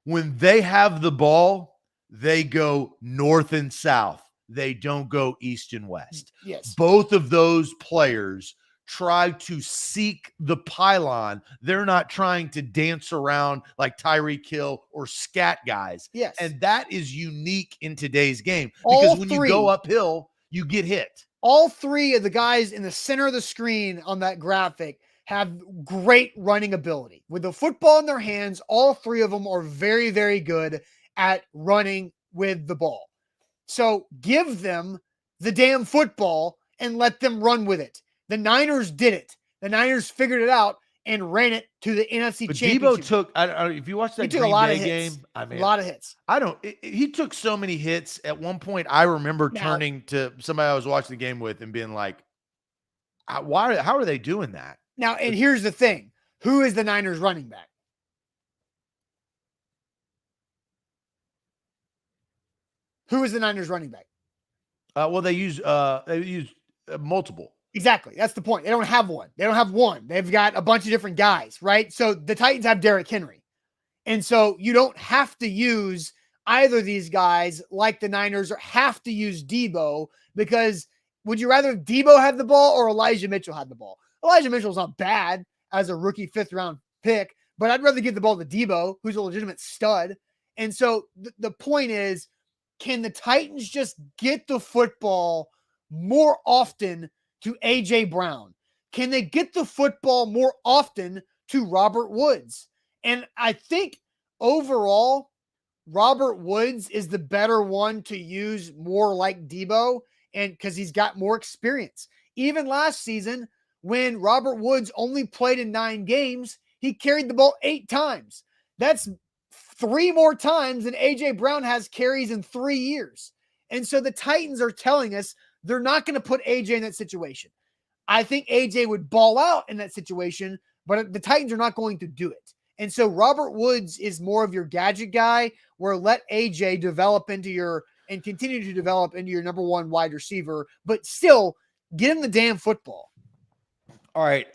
Speaker 2: When they have the ball, they go north and south. They don't go east and west.
Speaker 1: Yes.
Speaker 2: Both of those players try to seek the pylon. They're not trying to dance around like Tyreek Hill or scat guys.
Speaker 1: Yes.
Speaker 2: And that is unique in today's game, because when you go uphill, you get hit.
Speaker 1: All three of the guys in the center of the screen on that graphic have great running ability. With the football in their hands, all three of them are very, very good at running with the ball. So give them the damn football and let them run with it. The Niners did it. The Niners figured it out and ran it to the NFC Championship.
Speaker 2: Debo took, I don't know if you watched that Green Bay game,
Speaker 1: a lot of hits.
Speaker 2: He took so many hits. At one point, I remember turning to somebody I was watching the game with and being like, how are they doing that?
Speaker 1: Now, and here's the thing. Who is the Niners running back? Who is the Niners running back?
Speaker 2: Well, they use multiple.
Speaker 1: Exactly. That's the point. They don't have one. They've got a bunch of different guys, right? So the Titans have Derrick Henry. And so you don't have to use either of these guys like the Niners or have to use Debo, because would you rather Debo have the ball or Elijah Mitchell had the ball? Elijah Mitchell's not bad as a rookie 5th round pick, but I'd rather give the ball to Debo, who's a legitimate stud. And so the point is, can the Titans just get the football more often to A.J. Brown? Can they get the football more often to Robert Woods? And I think overall, Robert Woods is the better one to use more like Debo, and because he's got more experience. Even last season, when Robert Woods only played in 9 games, he carried the ball 8 times. That's 3 more times than A.J. Brown has carries in 3 years. And so the Titans are telling us they're not going to put A.J. in that situation. I think A.J. would ball out in that situation, but the Titans are not going to do it. And so Robert Woods is more of your gadget guy, where let A.J. develop and continue to develop into your number 1 wide receiver, but still get him the damn football.
Speaker 2: All right.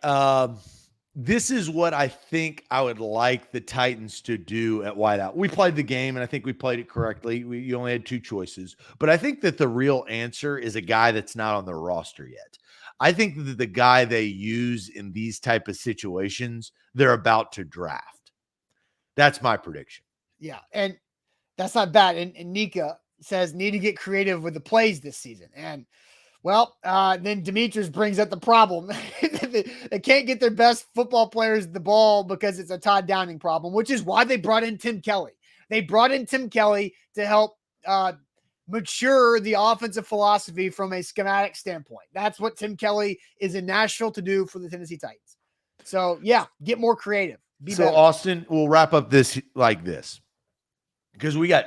Speaker 2: This is what I think I would like the Titans to do at wideout. We played the game, and I think we played it correctly. You only had 2 choices. But I think that the real answer is a guy that's not on their roster yet. I think that the guy they use in these type of situations, they're about to draft. That's my prediction.
Speaker 1: Yeah, and that's not bad. And Nika says, need to get creative with the plays this season. And well, then Demetrius brings up the problem. They can't get their best football players the ball because it's a Todd Downing problem, which is why they brought in Tim Kelly. They brought in Tim Kelly to help mature the offensive philosophy from a schematic standpoint. That's what Tim Kelly is in Nashville to do for the Tennessee Titans. So, yeah, get more creative. Be better.
Speaker 2: Austin, we'll wrap up this like this, because we got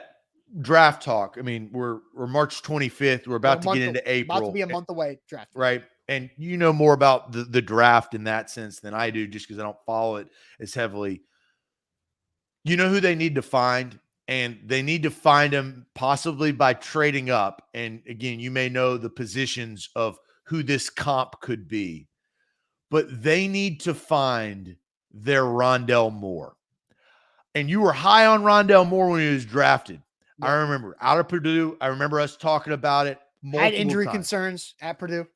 Speaker 2: draft talk. I mean, we're March 25th. We're about to get into April.
Speaker 1: About to be a month away. Draft.
Speaker 2: Right. And you know more about the draft in that sense than I do, just because I don't follow it as heavily. You know who they need to find, and they need to find them possibly by trading up. And again, you may know the positions of who this comp could be, but they need to find their Rondell Moore. And you were high on Rondell Moore when he was drafted. Yeah. I remember out of Purdue. I remember us talking about it.
Speaker 1: Had injury concerns at Purdue.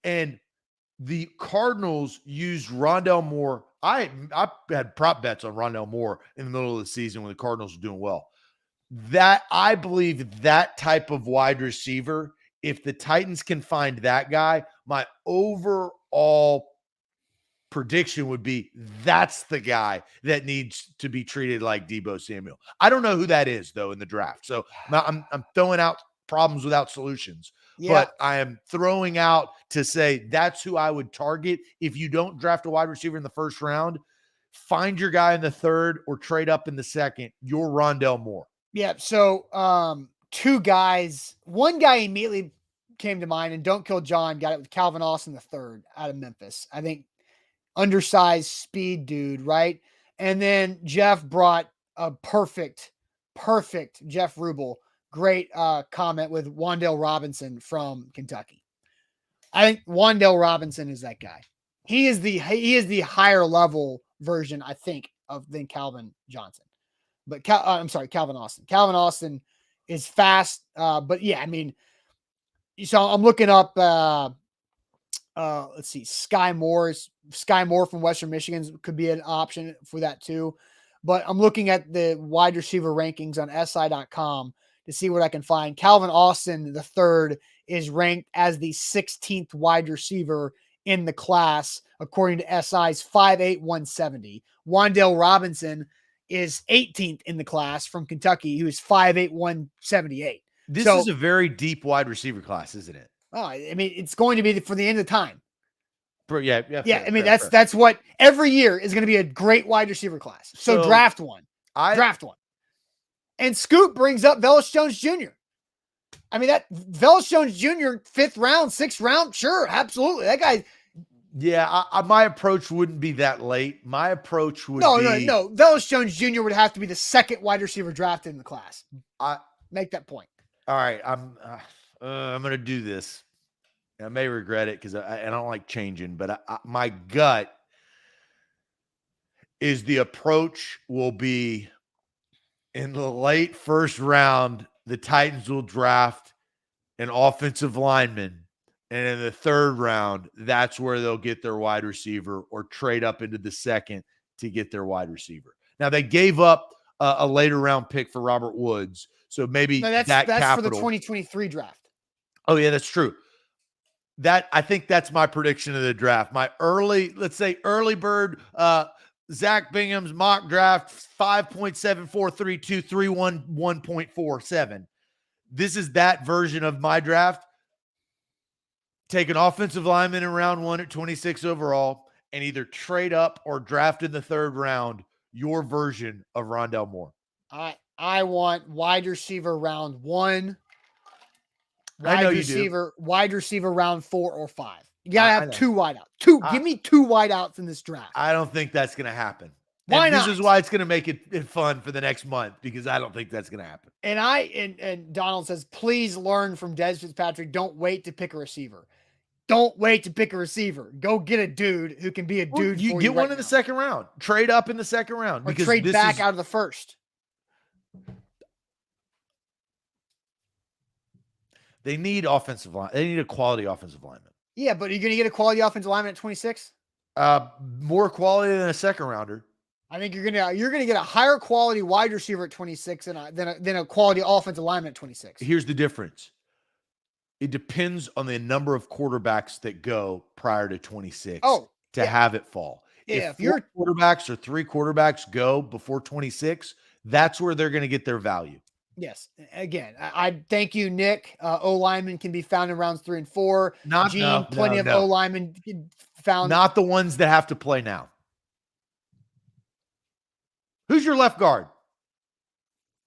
Speaker 2: And the Cardinals used Rondell Moore. I had prop bets on Rondell Moore in the middle of the season when the Cardinals were doing well. That I believe that type of wide receiver, if the Titans can find that guy, my overall prediction would be that's the guy that needs to be treated like Debo Samuel. I don't know who that is though in the draft. So I'm throwing out problems without solutions. Yeah. But I am throwing out to say that's who I would target. If you don't draft a wide receiver in the first round, find your guy in the third or trade up in the second. You're Rondell Moore.
Speaker 1: Yeah. So 2 guys. One guy immediately came to mind, and Don't Kill John got it with Calvin Austin the third out of Memphis. I think undersized speed dude, right? And then Jeff brought a perfect Jeff Rubel. Great comment with Wan'Dale Robinson from Kentucky. I think Wan'Dale Robinson is that guy. He is the higher level version, I think, than Calvin Johnson. But Calvin Austin. Calvin Austin is fast, but yeah, I mean, so I'm looking up. Let's see, Sky Moore from Western Michigan could be an option for that too. But I'm looking at the wide receiver rankings on SI.com to see what I can find. Calvin Austin, the third, is ranked as the 16th wide receiver in the class, according to SI's 5'8", 170. Wan'Dale Robinson is 18th in the class from Kentucky, who is 5'8", 178.
Speaker 2: This is a very deep wide receiver class, isn't it?
Speaker 1: Oh, I mean, it's going to be for the end of time.
Speaker 2: Yeah.
Speaker 1: I mean, that's what every year is going to be a great wide receiver class. So draft one. Draft one. And Scoop brings up Velus Jones Jr. I mean, that Velus Jones Jr., 5th round, 6th round, sure, absolutely. That guy.
Speaker 2: Yeah, my approach wouldn't be that late. My approach would be...
Speaker 1: No. Velus Jones Jr. would have to be the 2nd wide receiver drafted in the class. Make that point.
Speaker 2: All right, I'm going to do this. I may regret it because I don't like changing, but my gut is the approach will be in the late 1st round, the Titans will draft an offensive lineman. And in the 3rd round, that's where they'll get their wide receiver or trade up into the 2nd to get their wide receiver. Now, they gave up a later round pick for Robert Woods. So maybe that's
Speaker 1: for the 2023 draft.
Speaker 2: Oh, yeah, that's true. I think that's my prediction of the draft. My early bird, Zach Bingham's mock draft, 5.7432, 311.47. This is that version of my draft. Take an offensive lineman in round 1 at 26 overall and either trade up or draft in the 3rd round your version of Rondell Moore.
Speaker 1: I want wide receiver round 1.
Speaker 2: Wide receiver
Speaker 1: round 4 or 5. You gotta have 2 wideouts. Give me 2 wideouts in this draft.
Speaker 2: I don't think that's gonna happen.
Speaker 1: Why not?
Speaker 2: This is why it's gonna make it fun for the next month, because I don't think that's gonna happen.
Speaker 1: And Donald says, please learn from Des Fitzpatrick. Don't wait to pick a receiver. Don't wait to pick a receiver. Go get a dude who can be a dude.
Speaker 2: You get one in the 2nd round. Trade up in the 2nd round.
Speaker 1: Or trade back out of the 1st.
Speaker 2: They need offensive line. They need a quality offensive lineman.
Speaker 1: Yeah, but are you going to get a quality offensive lineman at 26?
Speaker 2: More quality than a 2nd rounder.
Speaker 1: I think you're gonna get a higher quality wide receiver at 26 than a quality offensive lineman at 26.
Speaker 2: Here's the difference. It depends on the number of quarterbacks that go prior to 26 have it fall.
Speaker 1: Yeah,
Speaker 2: if 4 quarterbacks or 3 quarterbacks go before 26, that's where they're going to get their value.
Speaker 1: Yes. Again, I thank you, Nick. O linemen can be found in rounds 3 and 4. Plenty of O linemen found.
Speaker 2: Not the ones that have to play now. Who's your left guard?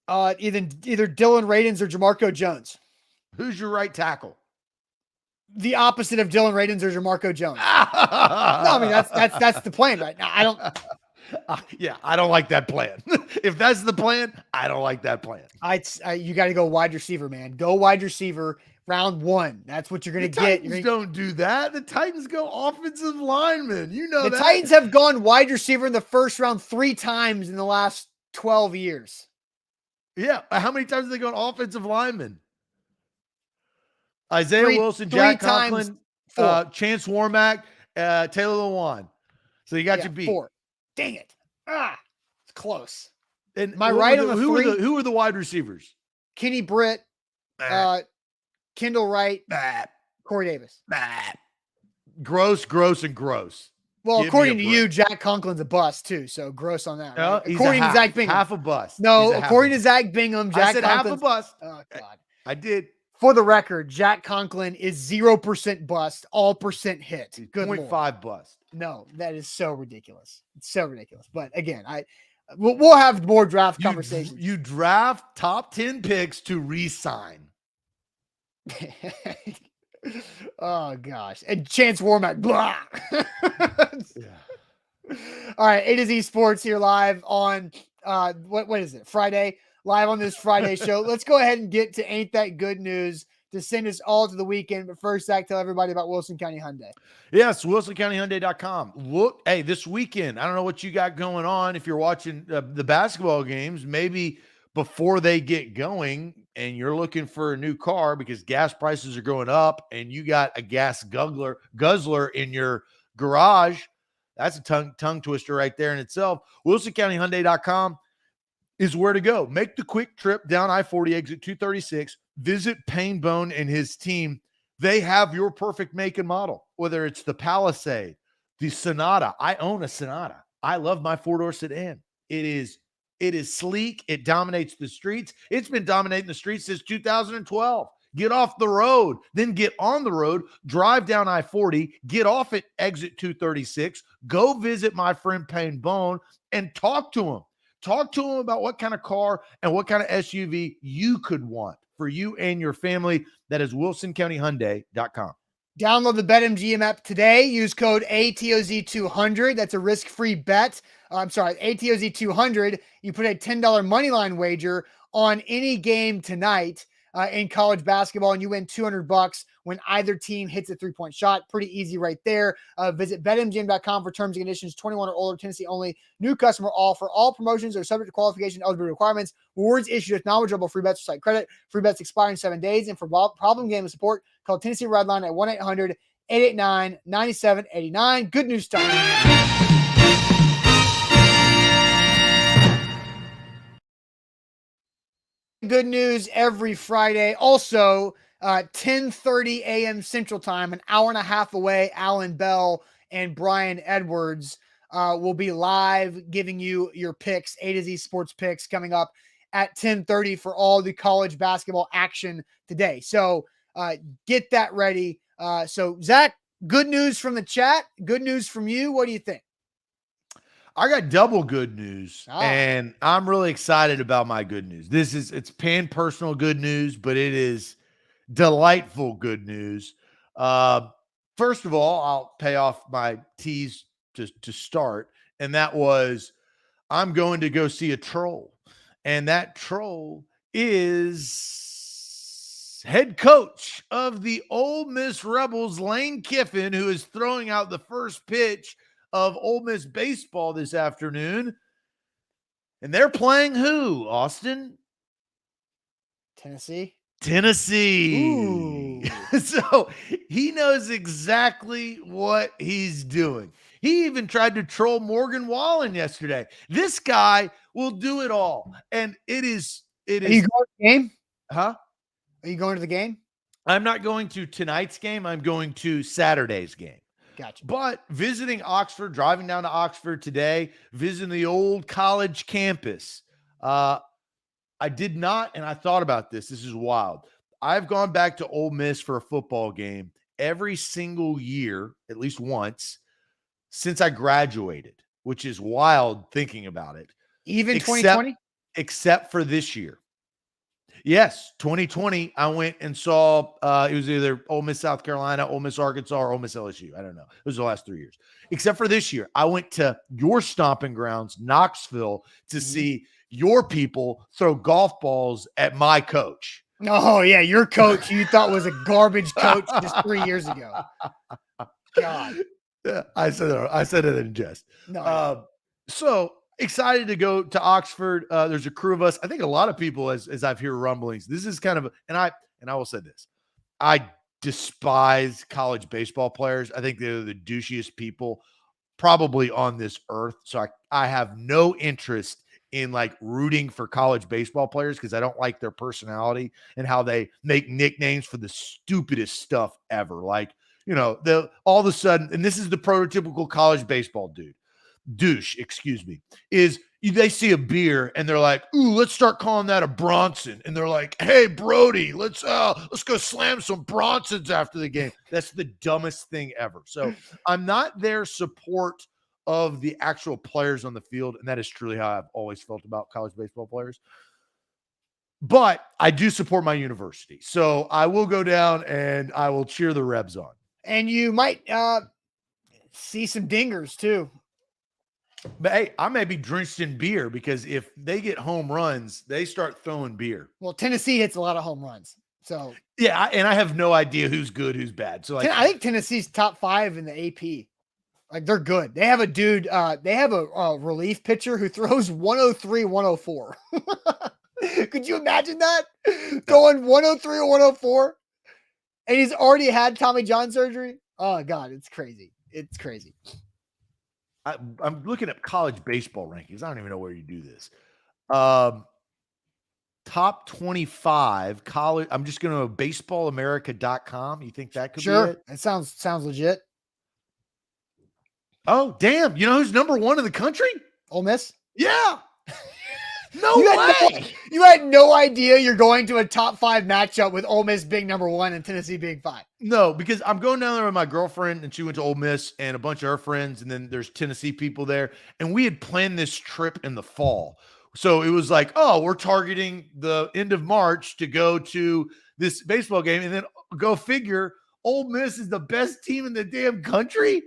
Speaker 1: Either Dylan Radins or Jamarco Jones.
Speaker 2: Who's your right tackle?
Speaker 1: The opposite of Dylan Radins or Jamarco Jones. No, I mean that's the plan right now. I don't.
Speaker 2: I don't like that plan. If that's the plan, I don't like that plan.
Speaker 1: You got to go wide receiver, man. Go wide receiver round 1. That's what you're going to get.
Speaker 2: Titans don't do that. The Titans go offensive lineman. You know
Speaker 1: the Titans have gone wide receiver in the 1st round 3 times in the last 12 years.
Speaker 2: Yeah. How many times have they gone offensive lineman? Isaiah Wilson, Jack Conklin, Chance Warmack, Taylor Lewan. So you got your beat.
Speaker 1: 4. Dang it. It's close.
Speaker 2: And
Speaker 1: am I right on the 3?
Speaker 2: Who are the wide receivers?
Speaker 1: Kenny Britt, Kendall Wright, Corey Davis.
Speaker 2: Gross.
Speaker 1: Well, according to you, Jack Conklin's a bust too. So gross on that. Right? According to Zach Bingham,
Speaker 2: half a bust.
Speaker 1: No, according to Zach Bingham, Jack
Speaker 2: said half a bust.
Speaker 1: Oh God,
Speaker 2: I did.
Speaker 1: For the record, Jack Conklin is 0% bust, all percent hit. Good
Speaker 2: 0.5 bust.
Speaker 1: No, that is so ridiculous. It's so ridiculous. But again, we'll have more draft conversations.
Speaker 2: You draft top 10 picks to re-sign.
Speaker 1: Oh gosh, and Chance Warmack. Blah. All right, A to Z Sports here live on what is it? Friday. Live on this Friday show. Let's go ahead and get to Ain't That Good News to send us all to the weekend. But first, Zach, tell everybody about Wilson County Hyundai.
Speaker 2: Yes, WilsonCountyHyundai.com. Look, hey, this weekend, I don't know what you got going on. If you're watching the basketball games, maybe before they get going and you're looking for a new car because gas prices are going up and you got a gas guzzler in your garage, that's a tongue twister right there in itself. WilsonCountyHyundai.com is where to go. Make the quick trip down I-40 exit 236. Visit Payne Bone and his team. They have your perfect make and model, whether it's the Palisade, the Sonata. I own a Sonata. I love my 4-door sedan. It is It is sleek. It dominates the streets. It's been dominating the streets since 2012. Get off the road, then get on the road, drive down I-40, get off at exit 236, go visit my friend Payne Bone and talk to him. Talk to him about what kind of car and what kind of SUV you could want for you and your family. That is WilsonCountyHyundai.com.
Speaker 1: Download the BetMGM app today. Use code ATOZ200. That's a risk-free bet. ATOZ200. You put a $10 moneyline wager on any game tonight in college basketball, and you win $200 when either team hits a three-point shot. Pretty easy right there. Visit BetMGM.com for terms and conditions. 21 or older, Tennessee only. New customer offer. All promotions are subject to qualification and eligibility requirements. Rewards issued with knowledgeable free bets or site credit. Free bets expire in 7 days. And for problem gambling support, call Tennessee Redline at 1-800-889-9789. Good news time. Good news every Friday. Also, 10:30 a.m. Central Time, an hour and a half away, Alan Bell and Brian Edwards will be live giving you your picks, A to Z sports picks coming up at 10:30 for all the college basketball action today. So get that ready. So Zach, good news from the chat. Good news from you. What do you think?
Speaker 2: I got double good news, and I'm really excited about my good news. It's personal good news, but it is delightful good news. First of all, I'll pay off my tease to start, and that was I'm going to go see a troll, and that troll is head coach of the Ole Miss Rebels, Lane Kiffin, who is throwing out the first pitch of Ole Miss baseball this afternoon. And they're playing who, Austin?
Speaker 1: Tennessee.
Speaker 2: Ooh. So he knows exactly what he's doing. He even tried to troll Morgan Wallen yesterday. This guy will do it all. And it is.
Speaker 1: Are you going to the game?
Speaker 2: Huh?
Speaker 1: Are you going to the game?
Speaker 2: I'm not going to tonight's game. I'm going to Saturday's game.
Speaker 1: Gotcha.
Speaker 2: But visiting Oxford, driving down to Oxford today, visiting the old college campus. I did not, and I thought about this. This is wild. I've gone back to Ole Miss for a football game every single year, at least once, since I graduated, which is wild thinking about it.
Speaker 1: Even 2020?
Speaker 2: Except for this year. Yes, 2020, I went and saw, it was either Ole Miss, South Carolina, Ole Miss, Arkansas, or Ole Miss, LSU. I don't know. It was the last 3 years. Except for this year, I went to your stomping grounds, Knoxville, to see your people throw golf balls at my coach.
Speaker 1: Oh, yeah, your coach you thought was a garbage coach just 3 years ago. God.
Speaker 2: Yeah, I said it in jest.
Speaker 1: No.
Speaker 2: So excited to go to Oxford. There's a crew of us. I think a lot of people, as I've heard rumblings, this is kind of, and I will say this, I despise college baseball players. I think they're the douchiest people probably on this earth. So I have no interest in like rooting for college baseball players because I don't like their personality and how they make nicknames for the stupidest stuff ever. Like, you know, they'll all of a sudden, and this is the prototypical college baseball douche, is they see a beer and they're like, ooh, let's start calling that a Bronson. And they're like, hey, Brody, let's go slam some Bronsons after the game. That's the dumbest thing ever. So I'm not their support of the actual players on the field. And that is truly how I've always felt about college baseball players. But I do support my university. So I will go down and I will cheer the Rebs on.
Speaker 1: And you might see some dingers too.
Speaker 2: But hey, I may be drenched in beer because if they get home runs, they start throwing beer.
Speaker 1: Well, Tennessee hits a lot of home runs. So
Speaker 2: yeah, and I have no idea who's good, who's bad. So
Speaker 1: I think Tennessee's top 5 in the AP. Like they're good. They have a dude. They have a relief pitcher who throws 103, 104. Could you imagine that? Going 103 or 104, and he's already had Tommy John surgery. Oh God, it's crazy. It's crazy.
Speaker 2: I'm looking at college baseball rankings. I don't even know where you do this. Top 25 college. I'm just going to baseballamerica.com. You think that could be it?
Speaker 1: It sounds legit.
Speaker 2: Oh, damn. You know who's number 1 in the country?
Speaker 1: Ole Miss?
Speaker 2: Yeah. No way.
Speaker 1: You had no idea you're going to a top 5 matchup with Ole Miss being number 1 and Tennessee being 5.
Speaker 2: No, because I'm going down there with my girlfriend, and she went to Ole Miss, and a bunch of her friends, and then there's Tennessee people there, and we had planned this trip in the fall. So it was like, oh, we're targeting the end of March to go to this baseball game, and then go figure, Ole Miss is the best team in the damn country,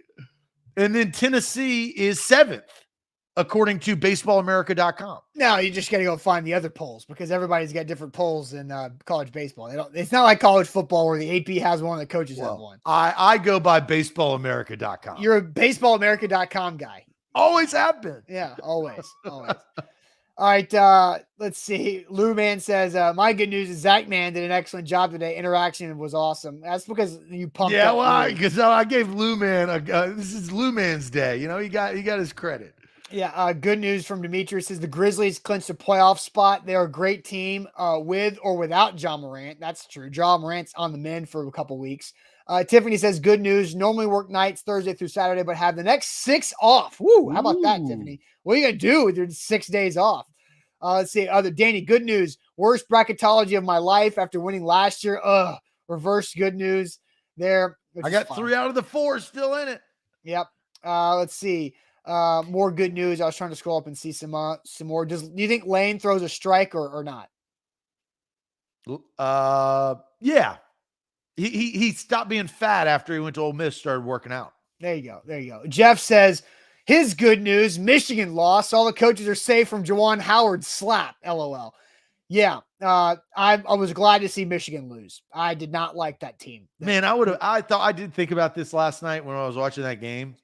Speaker 2: and then Tennessee is 7th. According to baseballamerica.com.
Speaker 1: Now you just got to go find the other polls because everybody's got different polls in college baseball. It's not like college football where the AP has one, the coaches have one.
Speaker 2: I go by baseballamerica.com.
Speaker 1: You're a baseballamerica.com guy.
Speaker 2: Always have been.
Speaker 1: Yeah, always. All right, let's see. Lou Man says, my good news is Zach Man did an excellent job today. Interaction was awesome. That's because you pumped up.
Speaker 2: Yeah, well, because I gave Lou Man, this is Lou Man's day. You know, he got his credit.
Speaker 1: Yeah, good news from Demetrius says the Grizzlies clinched a playoff spot. They're a great team with or without John Morant. That's true. John Morant's on the mend for a couple weeks. Tiffany says good news. Normally work nights Thursday through Saturday, but have the next 6 off. Woo! How about that, Tiffany? What are you going to do with your 6 days off? Let's see. Danny, good news. Worst bracketology of my life after winning last year. Reverse good news there.
Speaker 2: I got 3 out of the 4 still in it.
Speaker 1: Yep. Let's see. More good news. I was trying to scroll up and see some more. Do you think Lane throws a strike or not?
Speaker 2: Yeah. He stopped being fat after he went to Ole Miss, started working out.
Speaker 1: There you go. Jeff says his good news, Michigan lost. All the coaches are safe from Juwan Howard's slap. LOL. Yeah. I was glad to see Michigan lose. I did not like that team.
Speaker 2: Man, I did think about this last night when I was watching that game.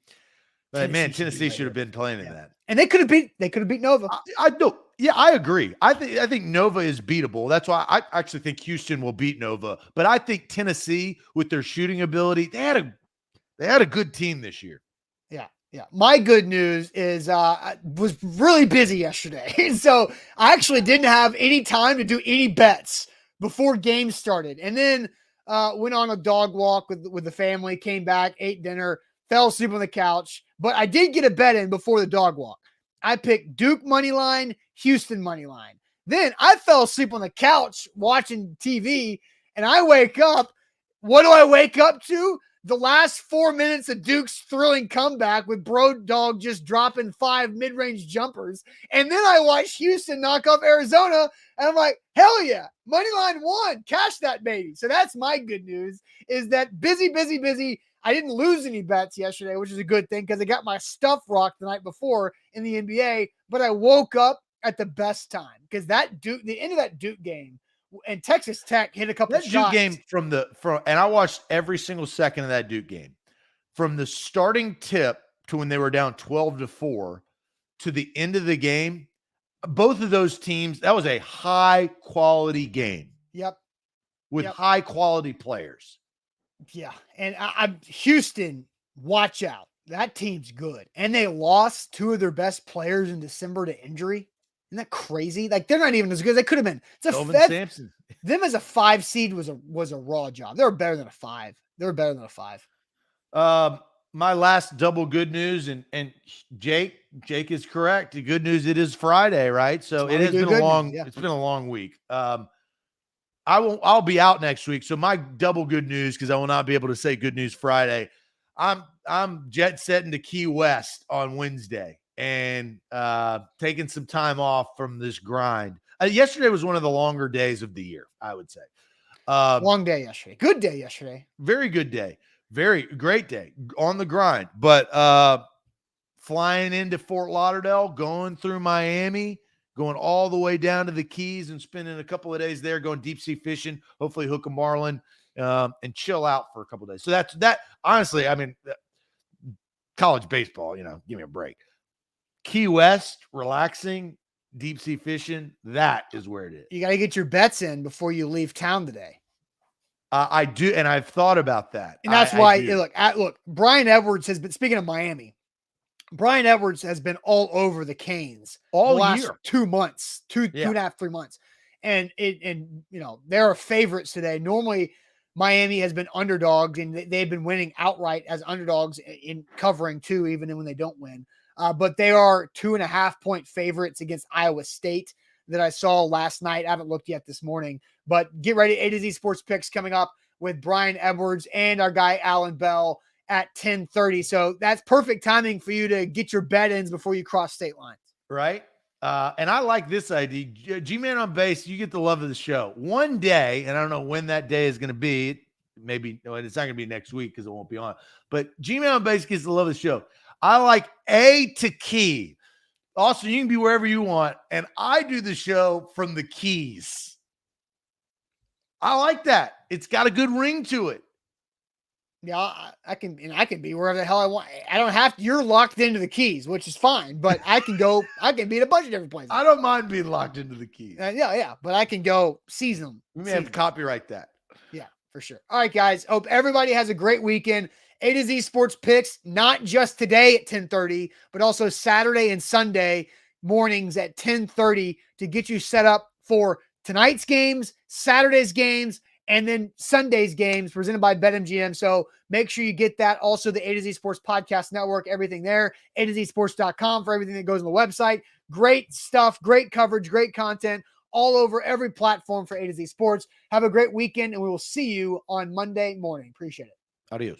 Speaker 2: But Tennessee should have been playing in that.
Speaker 1: And they could have beat Nova.
Speaker 2: I know. Yeah, I agree. I think Nova is beatable. That's why I actually think Houston will beat Nova. But I think Tennessee, with their shooting ability, they had a good team this year.
Speaker 1: Yeah. My good news is I was really busy yesterday. So I actually didn't have any time to do any bets before games started. And then went on a dog walk with the family, came back, ate dinner, fell asleep on the couch. But I did get a bet in before the dog walk. I picked Duke money line, Houston money line. Then I fell asleep on the couch watching TV, and I wake up. What do I wake up to? The last 4 minutes of Duke's thrilling comeback with Bro Dog just dropping 5 mid-range jumpers. And then I watch Houston knock off Arizona, and I'm like, hell yeah, Moneyline won. Cash that baby. So that's my good news, is that busy. I didn't lose any bets yesterday, which is a good thing because I got my stuff rocked the night before in the NBA, but I woke up at the best time because the end of that Duke game, and Texas Tech hit a couple of shots.
Speaker 2: Duke game and I watched every single second of that Duke game from the starting tip to when they were down 12-4 to the end of the game. Both of those teams, that was a high quality game.
Speaker 1: Yep.
Speaker 2: With high quality players.
Speaker 1: Yeah. And Houston, watch out. That team's good. And they lost 2 of their best players in December to injury. Isn't that crazy? Like, they're not even as good as they could have been.
Speaker 2: Sampson.
Speaker 1: Them as a 5 seed was a raw job. They were better than a 5.
Speaker 2: My last double good news, and Jake is correct. The good news, it is Friday, right? So it has been it's been a long week. I'll be out next week. So my double good news, because I will not be able to say good news Friday. I'm jet setting to Key West on Wednesday and taking some time off from this grind. Yesterday was one of the longer days of the year, I would say.
Speaker 1: Long day yesterday. Good day yesterday.
Speaker 2: Very good day. Very great day on the grind. But flying into Fort Lauderdale, going through Miami, going all the way down to the Keys and spending a couple of days there, going deep sea fishing, hopefully hook a marlin, and chill out for a couple of days. So that honestly, I mean, college baseball, give me a break. Key West, relaxing, deep sea fishing, that is where it is.
Speaker 1: You got to get your bets in before you leave town today.
Speaker 2: I do, and I've thought about that.
Speaker 1: And that's why, look, Brian Edwards has been, speaking of Miami, Brian Edwards has been all over the Canes
Speaker 2: all
Speaker 1: the last
Speaker 2: year.
Speaker 1: 2 months, two and a half, 3 months. And they're favorites today. Normally Miami has been underdogs and they've been winning outright as underdogs in covering too, even when they don't win. But they are 2.5 point favorites against Iowa State. that I saw last night. I haven't looked yet this morning, but get ready. A to Z Sports Picks coming up with Brian Edwards and our guy Alan Bell at 10:30. So that's perfect timing for you to get your bet-ins before you cross state lines.
Speaker 2: Right. And I like this idea. G-Man on Base, you get the love of the show. One day, and I don't know when that day is going to be. Maybe no, it's not going to be next week because it won't be on. But G-Man on Base gets the love of the show. I like A to Key. Also, you can be wherever you want, and I do the show from the Keys. I like that. It's got a good ring to it.
Speaker 1: Yeah, I can be wherever the hell I want. I don't have to. You're locked into the Keys, which is fine, but I can go. I can be in a bunch of different places.
Speaker 2: I don't mind being locked into the Keys.
Speaker 1: Yeah, but I can go season them.
Speaker 2: We may have to copyright that.
Speaker 1: Yeah, for sure. All right, guys. Hope everybody has a great weekend. A to Z Sports Picks, not just today at 10:30, but also Saturday and Sunday mornings at 10:30 to get you set up for tonight's games, Saturday's games, and then Sunday's games presented by BetMGM. So make sure you get that. Also, the A to Z Sports Podcast Network, everything there. A to Z Sports.com for everything that goes on the website. Great stuff, great coverage, great content all over every platform for A to Z Sports. Have a great weekend, and we will see you on Monday morning. Appreciate it.
Speaker 2: Adios.